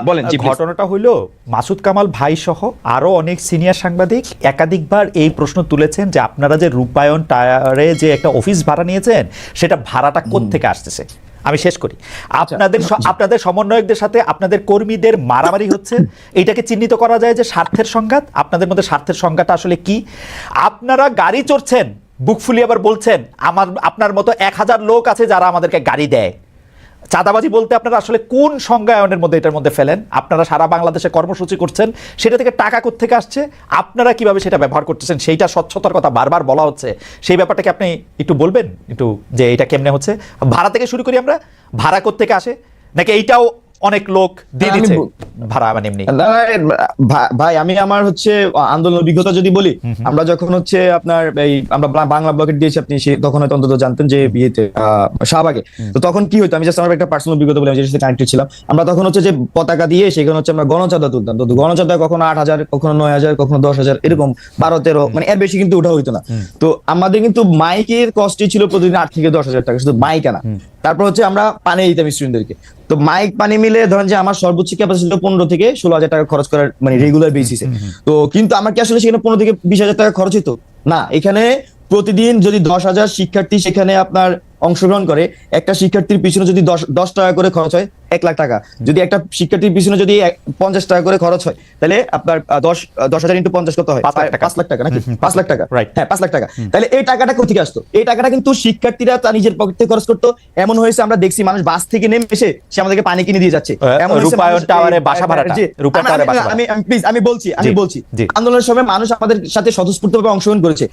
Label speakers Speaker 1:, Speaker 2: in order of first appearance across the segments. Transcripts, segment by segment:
Speaker 1: বলেন।
Speaker 2: ঘটনাটা হইলো মাসুদ কামাল ভাই সহ আরো অনেক সিনিয়র সাংবাদিক একাধিকবার এই প্রশ্ন তুলেছেন যে আপনারা যে রূপায়ণ টায়ারে যে একটা অফিস ভাড়া নিয়েছেন সেটা ভাড়াটা কোত্থেকে আসতেছে। আমি শেষ করি, আপনাদের সমন্বয়কদের সাথে আপনাদের কর্মীদের মারামারি হচ্ছে, এইটাকে চিহ্নিত করা যায় যে স্বার্থের সংঘাত। আপনাদের মধ্যে স্বার্থের সংঘাতটা আসলে কি? আপনারা গাড়ি চড়ছেন, বুক ফুলিয়ে আবার বলছেন আপনার মতো 1000 লোক আছে যারা আমাদেরকে গাড়ি দেয়। চাঁদাবাজি বলতে আপনারা আসলে কোন সংজ্ঞায়নের মধ্যে এটার মধ্যে ফেলেন? আপনারা সারা বাংলাদেশে কর্মসূচি করছেন, সেটা থেকে টাকা কোত্থেকে আসছে, আপনারা কিভাবে সেটা ব্যবহার করতেছেন, সেইটা স্বচ্ছতার কথা বারবার বলা হচ্ছে। সেই ব্যাপারটাকে আপনি একটু বলবেন একটু, যে এটা কেমনে হচ্ছে? ভাড়া থেকে শুরু করি আমরা, ভাড়া কোত্থেকে আসে, নাকি এইটাও অনেক লোক দিয়ে দিচ্ছে ভাড়া? মানে এমনি
Speaker 1: ভাই আমি আমার হচ্ছে আন্দোলনের অভিজ্ঞতা যদি বলি, আমরা যখন হচ্ছে আপনার এই আমরা বাংলা ব্লকেট দিয়েছি, আপনি তখন হয়তো অন্তত জানতেন যে বিয়েতে শাহবাগে, তো তখন কি হতো, আমি জাস্ট আমার একটা পার্সোনাল অভিজ্ঞতা বলে, আমি যেটার সাথে কানেক্টেড ছিলাম। আমরা তখন হচ্ছে যে পতাকা দিয়ে সেখানে হচ্ছে আমরা গণচাঁদা তুলতাম। তো গণচাঁদা কখনো 8000, কখনো 9000, কখনো 10000, এরকম 12-13, মানে এর বেশি কিন্তু ওঠা হইতো না। তো আমাদের কিন্তু মাইকের কস্টই ছিল প্রতিদিন 8 থেকে 10,000 টাকা, শুধু মাইক আনা। তারপর হচ্ছে আমরা পানি দিতাম স্টুডেন্টদেরকে। তো মাইক পানি মিলে ধরেন যে আমার সর্বোচ্চ ক্যাপাসিটি 15 থেকে 16,000 টাকা খরচ করার, মানে রেগুলার বেসিসে। তো কিন্তু আমার কি আসলে সেখানে 15 থেকে 20,000 টাকা খরচ হতো না। এখানে প্রতিদিন যদি 10,000 শিক্ষার্থী সেখানে আপনার অংশগ্রহণ করে, একটা শিক্ষার্থীর পিছনে যদি 10 টাকা করে খরচ হয় 1 লাখ টাকা। যদি একটা শিক্ষার্থীর পিছনে যদি 50 টাকা করে খরচ হয়, তাহলে আপনার 10,000 ইন্টু 50 কত হয়? 5 লাখ টাকা, নাকি 5 লাখ টাকা? হ্যাঁ, 5 লাখ টাকা। তাহলে এই টাকাটা কোথেকে আসতো? এই টাকাটা কিন্তু শিক্ষার্থীরা তার নিজের পকেট থেকে খরচ করতো। এমন হয়েছে আমরা দেখছি মানুষ বাস থেকে নেমে এসে সে আমাদেরকে পানি কিনে দিয়ে যাচ্ছে।
Speaker 2: রূপায়ণ টাওয়ারে বাসা ভাড়াটা,
Speaker 1: আমি বলছি আন্দোলনের সময় মানুষ আমাদের সাথে স্বতঃস্ফূর্তভাবে অংশগ্রহণ করেছে।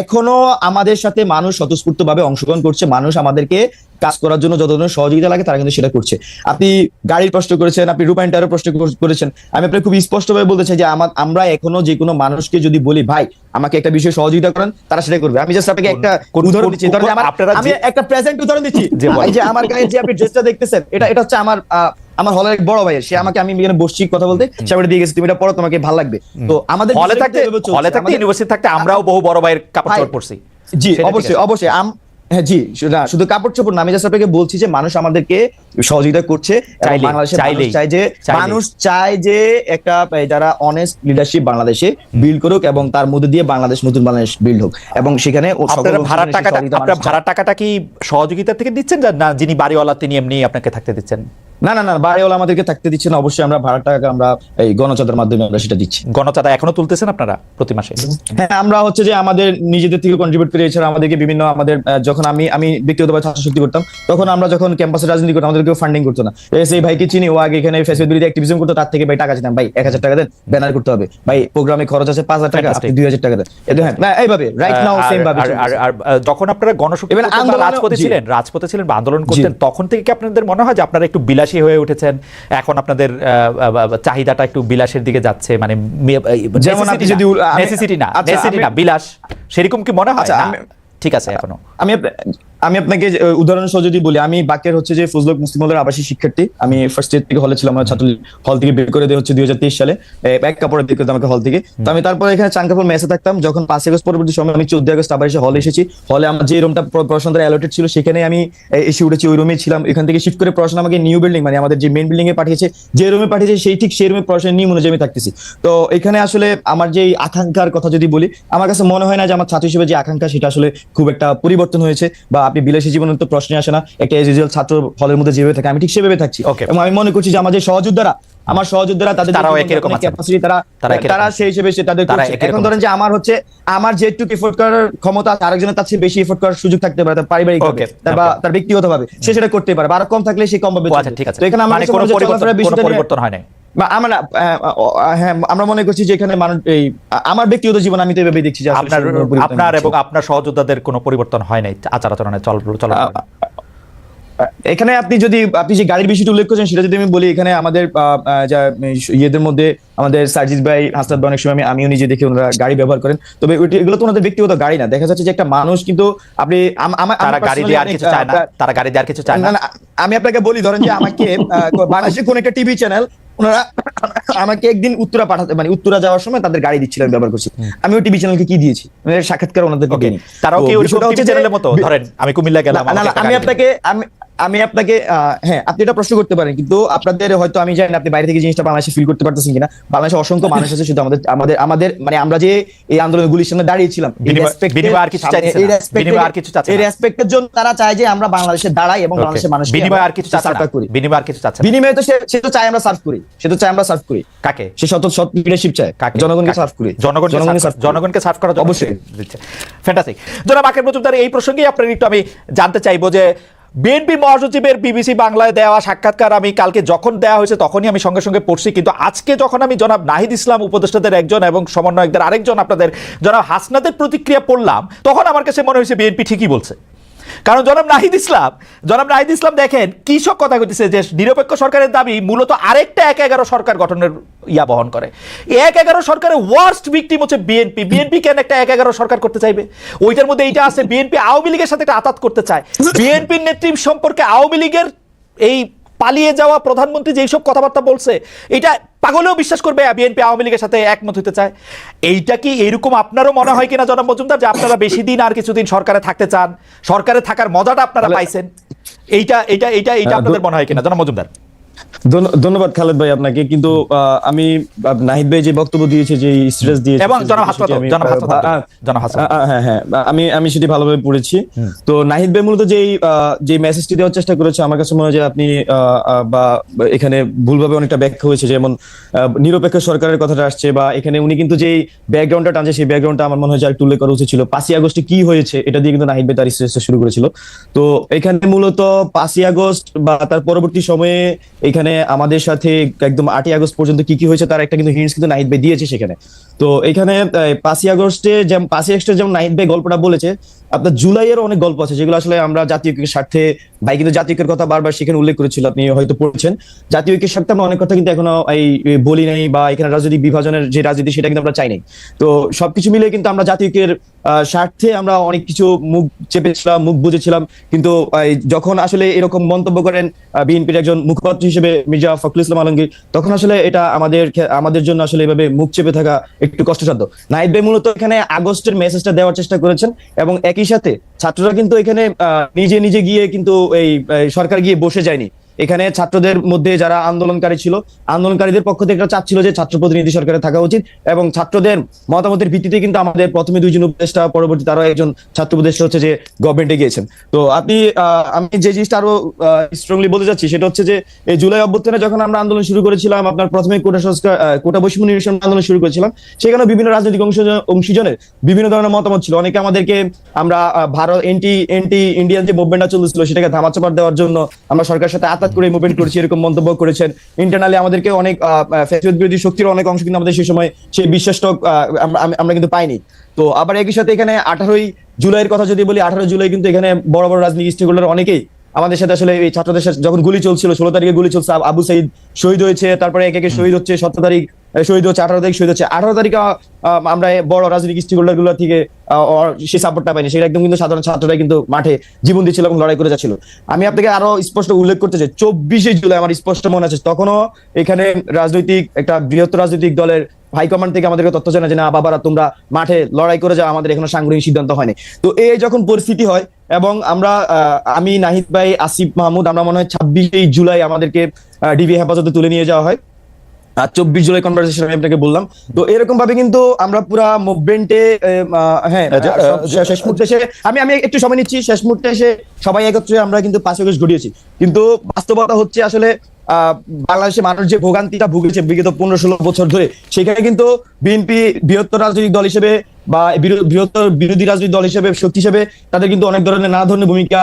Speaker 1: এখনো আমাদের সাথে মানুষ স্বতঃস্ফূর্তভাবে অংশগ্রহণ করছে। মানুষ আমাদেরকে কাজ করার জন্য যত ধরনের সহযোগিতা লাগে তারা কিন্তু সেটা করছে। আপনি গাড়ির প্রশ্ন করেছেন, আপনি রূপায়ণ টাওয়ারের প্রশ্ন করেছেন। আমি আপনাকে খুব স্পষ্টভাবে বলতে চাই যে আমরা এখনো যে কোনো মানুষকে যদি বলি ভাই আমাকে একটা বিষয়ে সহযোগিতা করেন, তারা সেটা করবে। আমি জাস্ট আপনাকে একটা উদাহরণ দিচ্ছি। আমি একটা প্রেজেন্ট উদাহরণ দিচ্ছি। যে আমার গায়ে যে আপনি ড্রেসটা দেখতেছেন, এটা হচ্ছে আমার হলের এক বড় ভাই। সে আমাকে, আমি এখানে বসছি কথা বলতে, সে আমাকে দিয়ে গেছে তুমি এটা পড়ো, তোমাকে ভালো লাগবে। তো আমাদের
Speaker 2: হলে থাকতে ইউনিভার্সিটি থাকতে আমরাও বহু বড় ভাইয়ের কাপড় চোপড় পরছি।
Speaker 1: জি অবশ্যই হ্যাঁ জি, শুধু কাপড় চোপড় না, আমি জাস্ট আপনাকে বলছি যে মানুষ আমাদেরকে সহযোগিতা করছে। বাংলাদেশে মানুষ চায় যে একটা যারা অনেস্ট লিডারশিপ বাংলাদেশে বিল্ড করুক, এবং তার মধ্যে দিয়ে বাংলাদেশ নতুন বাংলাদেশ বিল্ড হোক। এবং সেখানে
Speaker 2: ভাড়ার টাকাটা কি সহযোগিতা থেকে দিচ্ছেন, না যিনি বাড়িওয়ালা তিনি এমনি আপনাকে থাকতে দিচ্ছেন?
Speaker 1: না, বাড়িওয়ালা আমাদেরকে থাকতে দিচ্ছে না। অবশ্যই আমরা ভাড়ার টাকা আমরা এই গণচাঁদার মাধ্যমে আমরা সেটা দিচ্ছি।
Speaker 2: গণচাঁদা এখনো তুলতেছেন আপনারা প্রতি মাসে?
Speaker 1: হ্যাঁ, আমরা হচ্ছে যে আমাদের নিজেদের থেকে কন্ট্রিবিউট করে, এছাড়া আমাদেরকে বিভিন্ন আমাদের যখন আমি ব্যক্তিগতভাবে ছাত্র শক্তি করতাম, তখন আমরা যখন ক্যাম্পাসে রাজনীতি করতাম আমাদের কেউ ফান্ডিং করতো না। সেই ভাইকে চিনি, ও আগে এখানে ফেসিলিটি অ্যাক্টিভিজম করতো, তার থেকে ভাই টাকা চিনতাম, ভাই 1000 টাকা দেন, ব্যানার করতে হবে, ভাই প্রোগ্রামে খরচ আছে 5000 টাকা, আপনি 2000 টাকা দেন। হ্যাঁ, এইভাবে রাইট নাও সেম ভাবে।
Speaker 2: আর যখন আপনারা গণশক্তি রাজপথে ছিলেন বা আন্দোলন করতেন, তখন থেকে কি আপনাদের মনে হয় যে আপনারা একটু বিলাসী হয়ে উঠেছেন, এখন আপনাদের চাহিদাটা একটু বিলাসের দিকে যাচ্ছে? মানে নেসেসিটি না, বিলাস, সেরকম কি মনে হয়? ঠিক আছে, এখনো
Speaker 1: আমি আপনাকে উদাহরণ সহ যদি বলি, আমি বাকের হচ্ছে যে ফজলক মুসলিম হলের আবাসিক শিক্ষার্থী। আমি ফার্স্ট ইয়ার থেকে হলে ছিলাম, আমার ছাত্র হল থেকে বের করে দেওয়া হচ্ছে 2023 সালে, এক কাপড়ে বের করে আমাকে হল থেকে। তো আমি তারপরে এখানে চাঙ্কাপুর মেসে থাকতাম। যখন 5 আগস্ট পরবর্তী সময় আমি 14 আগস্ট আবার এসে হলে এসেছি। হলে আমার যে রুমটা পড়াশোনার অ্যালোটেড ছিল সেখানে আমি এসে উঠেছি, ওই রুমে ছিলাম। এখান থেকে শিফট করে পড়াশোনা আমাকে নিউ বিল্ডিং, মানে আমাদের যে মেইন বিল্ডিং এ পাঠিয়েছে, যে রুমে পাঠিয়েছে সেই রুমে পড়াশোনা নিয়ম অনুযায়ী আমি থাকতেছি। তো এখানে আসলে আমার যে আকাঙ্ক্ষার কথা যদি বলি, আমার কাছে মনে হয় না যে আমার ছাত্র হিসেবে যে আকাঙ্ক্ষা সেটা আসলে খুব একটা পরিবর্তন হয়েছে। বা আপনি বিলাসী জীবনের তো প্রশ্নই আসে না, একটা এজ ইউজুয়াল ছাত্র হলের মধ্যে যেভাবে থাকে আমি ঠিক সেভাবে থাকছি। এবং আমি মনে করছি যে আমার সহযোদ্ধারা তাদের ক্যাপাসিটি তারা সেই হিসেবে তাদের এখন ধরেন যে আমার যেটুকু এফোর্ট করার ক্ষমতা আরেকজনের তার চেয়ে বেশি এফোর্ট করার সুযোগ থাকতে পারে, তার পারিবারিক বা তার ব্যক্তিগত ভাবে সে সেটা করতে পারে, আর কম থাকলে সে কম ভাবে। তো এখানে আমার
Speaker 2: পরিবর্তন হয় না।
Speaker 1: আমরা মনে করছি যে এখানে আমার ব্যক্তিগত জীবন আমি তো এভাবে দেখছি যে
Speaker 2: আপনার এবং আপনার সহযোদ্ধাদের কোনো পরিবর্তন হয় নাই আচার আচরণে চলা।
Speaker 1: এখানে আপনি যে গাড়ির বিষয়টা উল্লেখ করছেন সেটা যদি আমি বলি, এখানে আমাদের ইয়েদের মধ্যে আমাদের সার্জিস ভাই, হাসনাত ভাই, অনেক সময় আমিও নিজে দেখি ওনারা গাড়ি ব্যবহার করেন। তবে এগুলো তো ওনাদের ব্যক্তিগত গাড়ি না। দেখা যাচ্ছে যে একটা মানুষ কিন্তু আপনি
Speaker 2: গাড়ি দিয়ে আর কিছু চায় না।
Speaker 1: আমি আপনাকে বলি, ধরেন যে আমাকে বাংলাদেশের কোন একটা টিভি চ্যানেল ওনারা আমাকে একদিন উত্তরা পাঠাতে, মানে উত্তরা যাওয়ার সময় তাদের গাড়ি দিচ্ছিলেন, ব্যবহার করছি। আমিও টিভি চ্যানেলকে কি দিয়েছি, সাক্ষাৎকার ওনাদেরকে দিইনি।
Speaker 2: তারাও কি ওই চ্যানেলের মতো, ধরেন আমি কুমিল্লা গেলাম,
Speaker 1: আমি আপনাকে আমি আপনাকে হ্যাঁ, আপনি এটা প্রশ্ন করতে পারেন, কিন্তু আপনাদের হয়তো আমি জানি না আপনি বাইরে থেকে জিনিসটা বাংলাদেশে ফিল করতে পারতেছেন কিনা। বাংলাদেশে অসংখ্য মানুষ আছে, শুধু আমাদের আমাদের আমাদের মানে আমরা যে এই আন্দোলনের গুলির সামনে দাঁড়িয়েছিলাম,
Speaker 2: বিনিময় আর কিছু চাইছে না, বিনিময় আর কিছু চাচ্ছে
Speaker 1: এই
Speaker 2: না,
Speaker 1: রেসপেক্টের জন্য তারা চায় যে আমরা বাংলাদেশে দাঁড়াই এবং বাংলাদেশের মানুষ
Speaker 2: বিনিময় আর কিছু চাচ্ছে না,
Speaker 1: করি।
Speaker 2: বিনিময় আর কিছু চাচ্ছে না।
Speaker 1: বিনিময়ে তো সে তো চায় আমরা সার্ভ করি, সে তো চায় আমরা সার্ভ করি।
Speaker 2: কাকে?
Speaker 1: সে সৎ লিডারশিপ চায়,
Speaker 2: কাকে?
Speaker 1: জনগণকে সার্ভ করি,
Speaker 2: জনগণকে সার্ভ করা
Speaker 1: অবশ্যই
Speaker 2: দিচ্ছে। ফ্যান্টাস্টিক। জনাব আকিব মজুমদার, এই প্রসঙ্গে আপনার একটু আমি জানতে চাইবো যে বিএনপি মহাসচিবের বিবিসি বাংলায় দেওয়া সাক্ষাৎকার আমি কালকে যখন দেওয়া হয়েছে তখনই আমি সঙ্গে সঙ্গে পড়ছি, কিন্তু আজকে যখন আমি জনাব নাহিদ ইসলাম উপদেষ্টাদের একজন এবং সমন্বয়কদের আরেকজন আপনাদের জনাব হাসনাদের প্রতিক্রিয়া পড়লাম, তখন আমার কাছে মনে হয়েছে বিএনপি ঠিকই বলছে। কারণ জনাব নাহিদ ইসলাম দেখেন কি সব কথা কইতেছে যে নিরপেক্ষ সরকারের দাবি মূলত আরেকটা ১/১১ সরকার গঠনের ইয়া বহন করে। ১/১১ সরকারের ওয়ার্স্ট ভিকটিম হচ্ছে বিএনপি কেন একটা ১/১১ সরকার করতে চাইবে? ওইটার মধ্যে এইটা আছে, বিএনপি আওয়ামী লীগের সাথে একটা আতাত করতে চায়। বিএনপির নেতৃত্ব সম্পর্কে আওয়ামী লীগের এই পালিয়ে যাওয়া প্রধানমন্ত্রী যেই সব কথাবার্তা বলছে, এটা পাগলেও বিশ্বাস করবে বিএনপি আওয়ামী লীগের সাথে একমত হতে চায়। এইটা কি এরকম আপনারও মনে হয় কিনা জনাব মজুমদার, যে আপনারা বেশি দিন আর কিছুদিন সরকারে থাকতে চান, সরকারে থাকার মজাটা আপনারা পাইছেন? এইটা আপনাদের মনে হয় কিনা জনাব মজুমদার?
Speaker 1: ধন্যবাদ খালেদ ভাই আপনাকে, কিন্তু আমি নাহিদ ভাই যে বক্তব্য দিয়েছে, যে স্ট্রেস দিয়েছে,
Speaker 2: এবং
Speaker 1: হ্যাঁ আমি সেটি ভালোভাবে পড়েছি। তো নাহিদ ভাই মূলত যে মেসেজটি দেওয়ার চেষ্টা করেছে, আমার কাছে মনে হয় যে আপনি বা এখানে ভুলভাবে অনেকটা ব্যাখ্যা হয়েছে, যেমন নিরপেক্ষ সরকারের কথাটা আসছে, বা এখানে উনি কিন্তু যেই ব্যাকগ্রাউন্ডটা টানছে সেই ব্যাকগ্রাউন্ডটা আমার মনে হয় যে একটু উল্লেখ করা উচিত ছিল। ৫ই আগস্টে কি হয়েছে এটা দিয়ে কিন্তু নাহিদ ভাই তার স্ট্রেসটা শুরু করেছিল। তো এখানে মূলত ৫ই আগস্ট বা তার পরবর্তী সময়ে এখানে আমাদের সাথে একদম ৮ই আগস্ট পর্যন্ত কি কি হয়েছে তার একটা কিন্তু হিন্টস কিন্তু নাহিদ ভাই দিয়েছে সেখানে। তো এখানে ৫ই আগস্টে যেমন নাহিদ ভাই গল্পটা বলেছে, আপনার জুলাইয়ের অনেক গল্প আছে যেগুলো আসলে আমরা জাতীয় ঐক্যের স্বার্থে, ভাই কিন্তু জাতীয় ঐক্যের কথা বারবার সেখানে উল্লেখ করেছিল, আপনি হয়তো পড়েছেন। জাতীয় ঐক্যের স্বার্থে আমরা অনেক কথা কিন্তু এখনো এই বলি নাই, বা এখানে রাজনৈতিক বিভাজনের যে রাজনীতি সেটা কিন্তু আমরা চাই নাই। তো সবকিছু মিলে কিন্তু আমরা জাতীয় ঐক্যের স্বার্থে আমরা অনেক কিছু মুখ চেপেছিলাম, মুখ বুঝেছিলাম। কিন্তু যখন আসলে এরকম মন্তব্য করেন বিএনপির একজন মুখপাত্র হিসেবে মির্জা ফখরুল ইসলাম আলমগীর, তখন আসলে এটা আমাদের জন্য আসলে এভাবে মুখ চেপে থাকা একটু কষ্টসাধ্য। নাহিদ ভাই মূলত এখানে আগস্টের মেসেজটা দেওয়ার চেষ্টা করেছেন, এবং একই সাথে ছাত্ররা কিন্তু এখানে নিজে নিজে গিয়ে কিন্তু এই সরকার গিয়ে বসে যায়নি। এখানে ছাত্রদের মধ্যে যারা আন্দোলনকারী ছিল, আন্দোলনকারীদের পক্ষ থেকে চাচ্ছিল যে ছাত্র প্রতিনিধি সরকারে থাকা উচিত, এবং ছাত্রদের মতামতের ভিত্তিতে কিন্তু আমাদের প্রথমে ২ জন উপদেষ্টা, পরবর্তী তারও একজন ছাত্র উপদেষ্টা হচ্ছে যে গভর্নমেন্টে গিয়েছেন। তো আমি যে জিনিসটা আরো স্ট্রংলি বলতে চাচ্ছি সেটা হচ্ছে যে এই জুলাই অভ্যুত্থানে যখন আমরা আন্দোলন শুরু করেছিলাম, আপনার প্রথমে কোটা বৈষম্য নিরসন আন্দোলন শুরু করেছিলাম, সেখানে বিভিন্ন রাজনৈতিক অংশীজনের বিভিন্ন ধরনের মতামত ছিল। অনেকে আমাদেরকে আমরা ভারত এন্টি ইন্ডিয়ান যে মুভমেন্টটা চলছিল সেটাকে ধামাচাপা দেওয়ার জন্য আমরা সরকারের সাথে করে মুভমেন্ট করেছি, এরকম মন্তব্য করেছেন। ইন্টারনালি আমাদেরকে অনেক ফ্যাসিবাদ বিরোধী শক্তির অনেক অংশ কিন্তু আমাদের সেই সময় সেই বিশ্বাসটা আমরা কিন্তু পাইনি। তো আবার একই সাথে এখানে 18ই জুলাইয়ের কথা যদি বলি, 18 জুলাই কিন্তু এখানে বড় বড় রাজনৈতিক স্টেক হোল্ডার অনেকেই আমাদের সাথে আসলে এই ছাত্রদের সাথে যখন গুলি চলছিল, 16 তারিখে গুলি চলছে, আবু সাইদ শহীদ হয়েছে, তারপরে এক একে শহীদ হচ্ছে, 17 তারিখ শহীদ হচ্ছে, 18 তারিখ শহীদ হচ্ছে। 18 তারিখে আমরা বড় রাজনৈতিক স্টেক হোল্ডার গুলো থেকে সেই সাপোর্টটা পাইনি, সেটা একদম কিন্তু সাধারণ ছাত্ররা কিন্তু মাঠে জীবন দিচ্ছিল এবং লড়াই করে যাচ্ছিল। আমি আপনাকে আরো স্পষ্ট উল্লেখ করতে চাই, 24শে জুলাই আমার স্পষ্ট মনে আছে, তখনও এখানে একটা বৃহত্তর রাজনৈতিক দলের হাইকমান্ড থেকে আমাদেরকে তথ্য জানা যে না বাবারা তোমরা মাঠে লড়াই করে যাও, আমাদের এখনো সাংগঠনিক সিদ্ধান্ত হয়নি। তো এই যখন পরিস্থিতি হয়, এবং আমি নাহিদ ভাই, আসিফ মাহমুদ, আমরা মনে হয় 26শে জুলাই আমাদেরকে ডিবি হেফাজতে তুলে নিয়ে যাওয়া হয়। 24 জুলাই কনভারসেশন আমি আপনাকে বললাম। তো এরকম ভাবে কিন্তু আমরা পুরা মুভমেন্টে শেষ মুহূর্তে এসে আমি একটু সময় নিচ্ছি, শেষ মুহূর্তে এসে সবাই একত্রে আমরা কিন্তু 5 আগস্ট ঘটিয়েছি। কিন্তু বাস্তবতা হচ্ছে আসলে বাংলাদেশের মানুষ যে ভোগান্তিটা ভুগেছে বিগত 15-16 বছর ধরে, সেখানে কিন্তু বিএনপি বৃহত্তর রাজনৈতিক দল হিসেবে বা বৃহত্তর বিরোধী রাজনৈতিক দল হিসেবে, শক্তি হিসেবে তাদের কিন্তু অনেক ধরনের নানা ধরনের ভূমিকা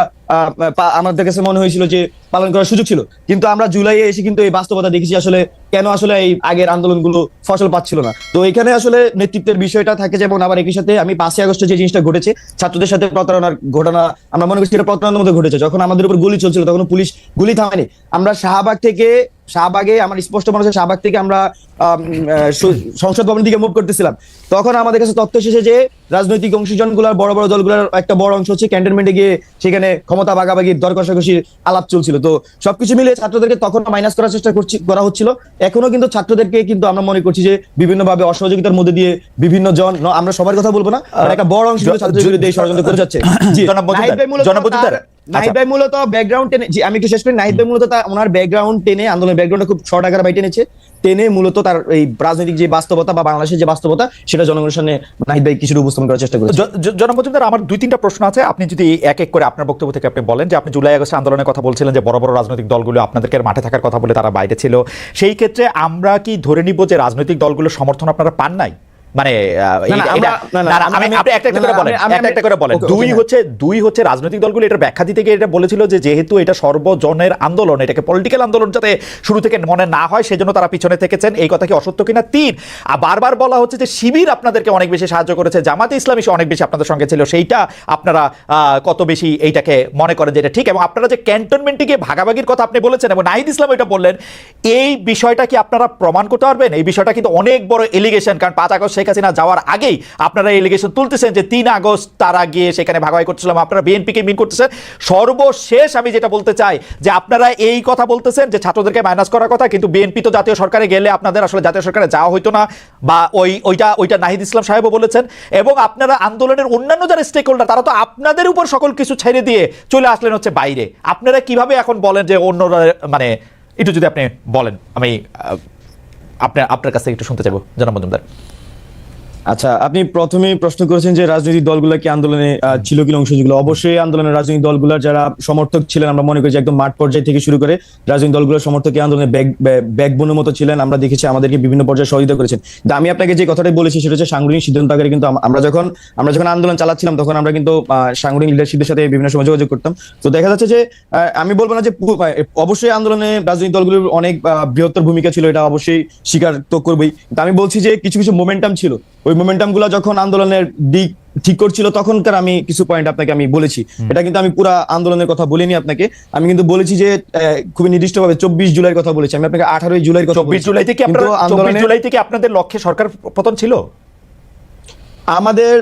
Speaker 1: আমাদের কাছে মনে হয়েছিল যে পালন করার সুযোগ ছিল। কিন্তু আমরা জুলাইয়ে এসে কিন্তু এই বাস্তবতা দেখেছি আসলে কেন আসলে এই আগের আন্দোলনগুলো ফসল পাচ্ছিল না। তো এখানে আসলে নেতৃত্বের বিষয়টা থাকে, যেমন আবার একই সাথে আমি 5ই আগস্টে যে জিনিসটা ঘটেছে, ছাত্রদের সাথে প্রতারণার ঘটনা, আমরা মনে করছি এটা প্রতারণার মধ্যে ঘটেছে। যখন আমাদের উপর গুলি চলছিল তখন পুলিশ গুলি থামায়নি। আমরা শাহবাগে আমার স্পষ্ট মনে হচ্ছে শাহবাগ থেকে আমরা সংসদ ভবনের দিকে মুভ করতেছিলাম, তখন আমাদের কাছে তথ্য এসেছে যে রাজনৈতিক অংশীজনগুলোর বড় বড় দলগুলোর একটা বড় অংশ হচ্ছে ক্যান্টনমেন্টে গিয়ে সেখানে ক্ষমতা ভাগাভাগির দর কষাকষির আলাপ চলছিল। তো সবকিছু মিলে ছাত্রদেরকে তখন মাইনাস করার চেষ্টা করা হচ্ছিল। এখনো কিন্তু ছাত্রদেরকে কিন্তু আমরা মনে করছি যে বিভিন্নভাবে অসহযোগিতার মধ্যে দিয়ে বিভিন্ন জন, আমরা সবার কথা বলবো না, একটা বড় অংশ ছাত্রদের বিরুদ্ধে এই ষড়যন্ত্র করে যাচ্ছে। নাহিদ ভাই মূলত ব্যাকগ্রাউন্ড টেনে, জি আমি একটু শেষ করি। নাহিদ ভাই মূলত ওনার ব্যাকগ্রাউন্ড টেনে, আন্দোলনের ব্যাকগ্রাউন্ডটা খুব শর্ট আকারে ভাই টেনে মূলত তার এই রাজনৈতিক যে বাস্তবতা বা বাংলাদেশের যে বাস্তবতা সেটা জনগণের সামনে নাহিদ ভাই কিছুটা উপস্থাপন করার চেষ্টা করেছে।
Speaker 2: জনাব মজুমদার, আমার 2-3টা প্রশ্ন আছে, আপনি যদি এক এক করে আপনার বক্তব্য থেকে আপনি বলেন যে আপনি জুলাই আগস্ট আন্দোলনের কথা বলছিলেন যে বড় বড় রাজনৈতিক দলগুলো আপনাদেরকে মাঠে থাকার কথা বলে তারা বাইরে ছিল, সেই ক্ষেত্রে আমরা কি ধরে নিব যে রাজনৈতিক দলগুলোর সমর্থন আপনারা পান নাই? মানে একটা করে বলেন। দুই হচ্ছে রাজনৈতিক দলগুলো এটা ব্যাখ্যা দিতে গিয়ে এটা বলেছিল যে যেহেতু এটা সর্বজনের আন্দোলন, এটাকে পলিটিক্যাল আন্দোলন যাতে শুরু থেকে মনে না হয় সেজন্য তারা পিছনে থেকেছেন। এই কথা কি অসত্য কিনা? 3, বারবার বলা হচ্ছে যে শিবির আপনাদেরকে অনেক বেশি সাহায্য করেছে, জামাতে ইসলামী অনেক বেশি আপনাদের সঙ্গে ছিল, সেইটা আপনারা কত বেশি এইটাকে মনে করেন যে এটা ঠিক? এবং আপনারা যে ক্যান্টনমেন্টে গিয়ে ভাগাভাগির কথা আপনি বলেছেন এবং নাহিদ ইসলাম এটা বললেন, এই বিষয়টা কি আপনারা প্রমাণ করতে পারবেন? এই বিষয়টা কিন্তু অনেক বড় এলিগেশন, কারণ 5 আগস্ট শেখ হাসিনা যাওয়ার আগেই আপনারা এলিগেশন তুলতেছেন যে 3 আগস্ট তারা গিয়ে সেখানে ভাগাভাগি করতেছিলাম, আপনারা বিএনপিকে মিন করতেছেন। সর্বশেষ আমি যেটা বলতে চাই যে আপনারা এই কথা বলতেছেন যে ছাত্রদেরকে মাইনাস করার কথা, কিন্তু বিএনপি তো জাতীয় সরকারে গেলে আপনাদের আসলে জাতীয় সরকারে যাওয়া হইতো না, বা ওইটা নাহিদ ইসলাম সাহেবও বলেছেন। এবং আপনারা আন্দোলনের অন্যান্য যারা স্টেক হোল্ডার তারা তো আপনাদের উপর সকল কিছু ছেড়ে দিয়ে চলে আসলেন হচ্ছে বাইরে। আপনারা কিভাবে এখন বলেন যে অন্যরা, মানে একটু যদি আপনি বলেন, আমি আপনার কাছ থেকে একটু শুনতে চাইবো জনাব মজুমদার।
Speaker 1: আচ্ছা, আপনি প্রথমেই প্রশ্ন করেছেন যে রাজনৈতিক দলগুলো কি আন্দোলনে ছিল কিনা অংশগুলো। অবশ্যই আন্দোলনের রাজনৈতিক দলগুলোর যারা সমর্থক ছিলেন, আমরা মনে করি যে একদম মাঠ পর্যায় থেকে শুরু করে রাজনৈতিক দলগুলোর সমর্থক আন্দোলনে ব্যাকবোনের মতো ছিলেন। আমরা দেখেছি আমাদেরকে বিভিন্ন পর্যায়ে সহযোগিতা করেছেন। কিন্তু আমি আপনাকে যে কথাটাই বলেছি সেটা হচ্ছে সাংগঠনিক সিদ্ধান্ত আকারে। কিন্তু আমরা যখন আন্দোলন চালাচ্ছিলাম তখন আমরা কিন্তু সাংগঠনিক লিডারশিপের সাথে বিভিন্ন সময় যোগাযোগ করতাম। তো দেখা যাচ্ছে যে আমি বলবো না যে অবশ্যই আন্দোলনে রাজনৈতিক দলগুলোর অনেক বৃহত্তর ভূমিকা ছিল, এটা অবশ্যই স্বীকার তো করবোই। কিন্তু আমি বলছি যে কিছু কিছু মোমেন্টাম ছিল, ওই মোমেন্টাম গুলো যখন আন্দোলনের দিক ঠিক করছিল তখনকার আমি কিছু পয়েন্ট আপনাকে আমি বলেছি। এটা কিন্তু আমি পুরা আন্দোলনের কথা বলিনি আপনাকে, আমি কিন্তু বলেছি যে খুবই নির্দিষ্টভাবে 24 জুলাইয়ের কথা বলেছি। আমি আপনাকে 18 জুলাইয়ের কথা বলেছি।
Speaker 2: 24 জুলাই থেকে আপনাদের লক্ষ্যে সরকার পতন ছিল?
Speaker 1: আমাদের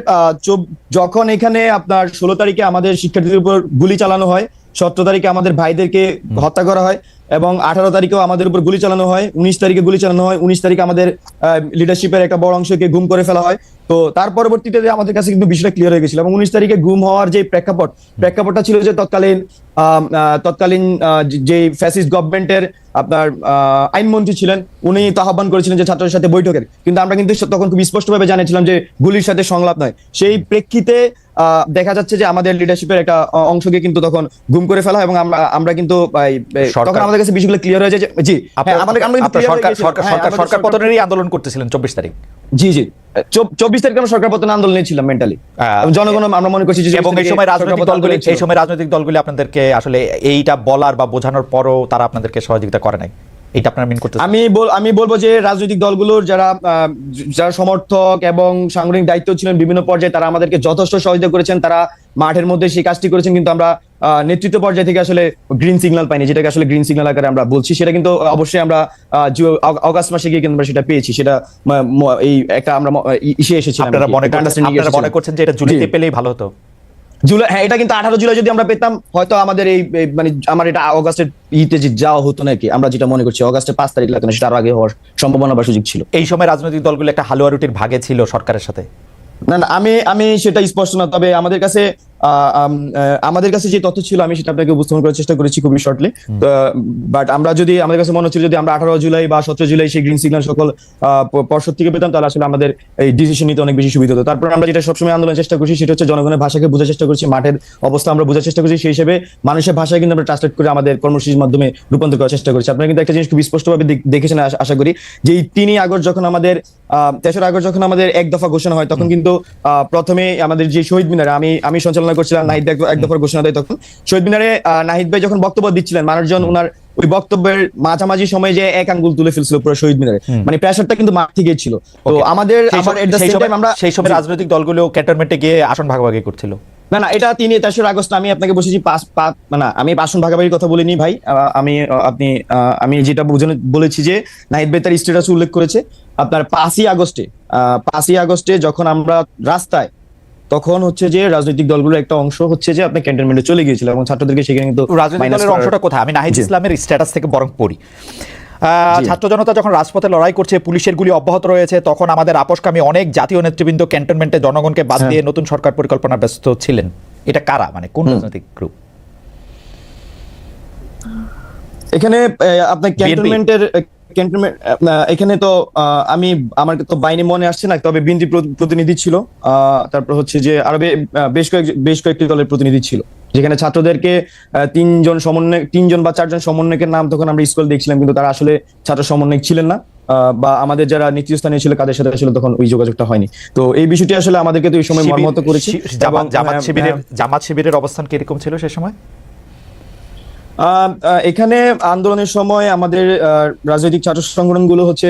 Speaker 1: যখন এখানে আপনার 16 তারিখে আমাদের শিক্ষার্থীদের উপর গুলি চালানো হয়, 17 তারিখে আমাদের ভাইদেরকে হত্যা করা হয়, এবং 18 তারিখেও আমাদের উপর গুলি চালানো হয়, 19 তারিখে গুলি চালানো হয়, 19 তারিখে আমাদের লিডারশিপের একটা বড় অংশকে গুম করে ফেলা হয়। তো তার পরবর্তীতে আমাদের কাছে কিন্তু বিষয়টা ক্লিয়ার হয়ে গেছিল। এবং 19 তারিখে গুম হওয়ার যে প্রেক্ষাপটটা ছিল যে তৎকালীন যে ফ্যাসিস্ট গভর্নমেন্টের আপনার আইনমন্ত্রী ছিলেন, উনি তো আহ্বান করেছিলেন যে ছাত্রদের সাথে বৈঠকের, কিন্তু আমরা কিন্তু তখন খুব স্পষ্টভাবে জানিয়েছিলাম যে গুলির সাথে সংলাপ নয়। সেই প্রেক্ষিতে দেখা যাচ্ছে যে আমাদের লিডারশিপের একটা অংশকে কিন্তু তখন গুম করে ফেলা হয়, এবং আমরা কিন্তু তখন আমাদের কাছে বিষয়গুলো ক্লিয়ার হয়ে যায়। জি,
Speaker 2: সরকার পতনেরই আন্দোলন করতেছিলেন 24 তারিখ।
Speaker 1: জি 24 তারিখে আমরা সরকার পতন আন্দোলনে ছিলাম মেন্টালি, জনগণ আমরা মনে করছি যে।
Speaker 2: এবং এই সময় রাজনৈতিক দলগুলি আপনাদেরকে আসলে এইটা বলার বা বোঝানোর পরও তারা আপনাদেরকে সহযোগিতা করে নাই, এটা আপনারা মিন করতেছেন?
Speaker 1: আমি বলবো যে রাজনৈতিক দলগুলোর যারা সমর্থক এবং সাংগঠনিক দায়িত্ব ছিলেন বিভিন্ন পর্যায়ে, তারা আমাদেরকে যথেষ্ট সহযোগিতা করেছেন, তারা মাঠের মধ্যে সেই কাজটি করেছেন। কিন্তু আমরা নেতৃত্ব পর্যায় থেকে আসলে গ্রিন সিগন্যাল পাইনি, যেটাকে আসলে গ্রিন সিগন্যাল আকারে আমরা বলছি। সেটা কিন্তু অবশ্যই আমরা অগাস্ট মাসে গিয়ে কিন্তু আমরা সেটা পেয়েছি। সেটা এই একটা আমরা ইসে এসেছিলাম।
Speaker 2: আপনারা মনে করছেন যে এটা জুলাইতে পেলেই ভালো হতো?
Speaker 1: হ্যাঁ, এটা কিন্তু 18 জুলাই যদি আমরা পেতাম হয়তো আমাদের এই মানে আমার এটা অগাস্টের যাওয়া হতো নাকি, আমরা যেটা মনে করছি অগাস্টের 5 তারিখ লাগতো না, সেটা আরো আগে হওয়ার সম্ভাবনা বা সুযোগ ছিল।
Speaker 2: এই সময় রাজনৈতিক দলগুলো একটা হালুয়া রুটির ভাগে ছিল সরকারের সাথে।
Speaker 1: না, আমি সেটা স্পষ্ট না, তবে আমাদের কাছে যে তথ্য ছিল আমি সেটা আপনাকে উপস্থাপন করার চেষ্টা করেছি খুবই শর্টলি। বাট আমাদের কাছে মনে হচ্ছিল যদি আমরা 18 জুলাই বা 17 জুলাই সেই গ্রিন সিগন্যাল সকল পর্ষদ থেকে পেতাম, তাহলে আসলে আমাদের এই ডিসিশন নিতে অনেক বেশি সুবিধা হতো। তারপর আমরা যেটা সবসময় আন্দোলনের চেষ্টা করছি সেটা হচ্ছে জনগণের ভাষাকে বোঝার চেষ্টা করছি, মাঠের অবস্থা আমরা বোঝার চেষ্টা করছি, সেই হিসেবে মানুষের ভাষায় কিন্তু আমরা ট্রান্সলেট করে আমাদের কর্মসূচির মাধ্যমে রূপান্তর করার চেষ্টা করছি। আপনারা কিন্তু একটা জিনিস খুব স্পষ্টভাবে দেখেছেন আশা করি, যে এই 3 আগস্ট যখন আমাদের 3 আগস্ট যখন আমাদের এক দফা ঘোষণা হয়, তখন কিন্তু প্রথমে আমাদের যে শহীদ মিনারে আমি সঞ্চালনা করছিলাম, নাহিদ এক দফার ঘোষণা দেয়। তখন শহীদ মিনারে নাহিদ ভাই যখন বক্তব্য দিচ্ছিলেন, মানুষজন ওনার ওই বক্তব্যের মাঝামাঝি সময় যে এক আঙ্গুল তুলে ফেলছিল পুরো শহীদ মিনারে, মানে প্রেসারটা কিন্তু মাঠ থেকে ছিল। তো আমাদের
Speaker 2: সেই সময় রাজনৈতিক দলগুলো ক্যান্টনমেন্টে গিয়ে আসন ভাগাভাগি করছিল।
Speaker 1: না, এটা 3 আগস্ট আমি আপনাকে বলেছি আমি আসন ভাগাভাগির কথা বলিনি ভাই। আমি যেটা বলেছি যে নাহিদ ভাই তার স্ট্যাটাস উল্লেখ করেছে আপনার 5ই আগস্টে যখন আমরা রাস্তায়, তখন হচ্ছে যে রাজনৈতিক দলগুলোর একটা অংশ হচ্ছে যে আপনি ক্যান্টনমেন্টে চলে গিয়েছিল এবং ছাত্রদেরকে সেখানে কিন্তু
Speaker 2: রাজনৈতিক দলের অংশটা কোথায়? আমি নাহিদ ইসলামের স্ট্যাটাস থেকে বরং পড়ি। ছাত্র জনতা যখন রাজপথে লড়াই করছে, পুলিশের গুলি অব্যাহত রয়েছে, তখন আমাদের আপোষকামী অনেক জাতীয় নেতৃবৃন্দ ক্যান্টনমেন্টে জনগণকে বাদ দিয়ে নতুন সরকার পরিকল্পনা ব্যস্ত ছিলেন। এটা কারা, মানে কোন রাজনৈতিক গ্রুপ?
Speaker 1: এখানে আপনার ক্যান্টনমেন্টের ক্যান্টনমেন্ট এখানে তো আমার তো বাহিনী মনে আসছে না, তবে বিএনপি প্রতিনিধি ছিল। তারপর হচ্ছে যে আরো বেশ কয়েকটি দলের প্রতিনিধি ছিল, যেখানে ছাত্রদেরকে তিনজন বা চারজন সমন্বয়কের নাম তখন আমরা স্কুল দেখছিলাম, কিন্তু তারা আসলে ছাত্র সমন্বয়ক ছিলেন না, বা আমাদের যারা নেতৃস্থানীয় ছিল তাদের সাথে আসলে তখন ওই যোগাযোগটা হয়নি। তো এই বিষয়টি আসলে আমাদেরকে তো এই সময় মর্মাহত করেছে।
Speaker 2: জামাত শিবিরের অবস্থান কিরকম ছিল সে সময়?
Speaker 1: এখানে আন্দোলনের সময় আমাদের রাজনৈতিক ছাত্র সংগঠনগুলো হচ্ছে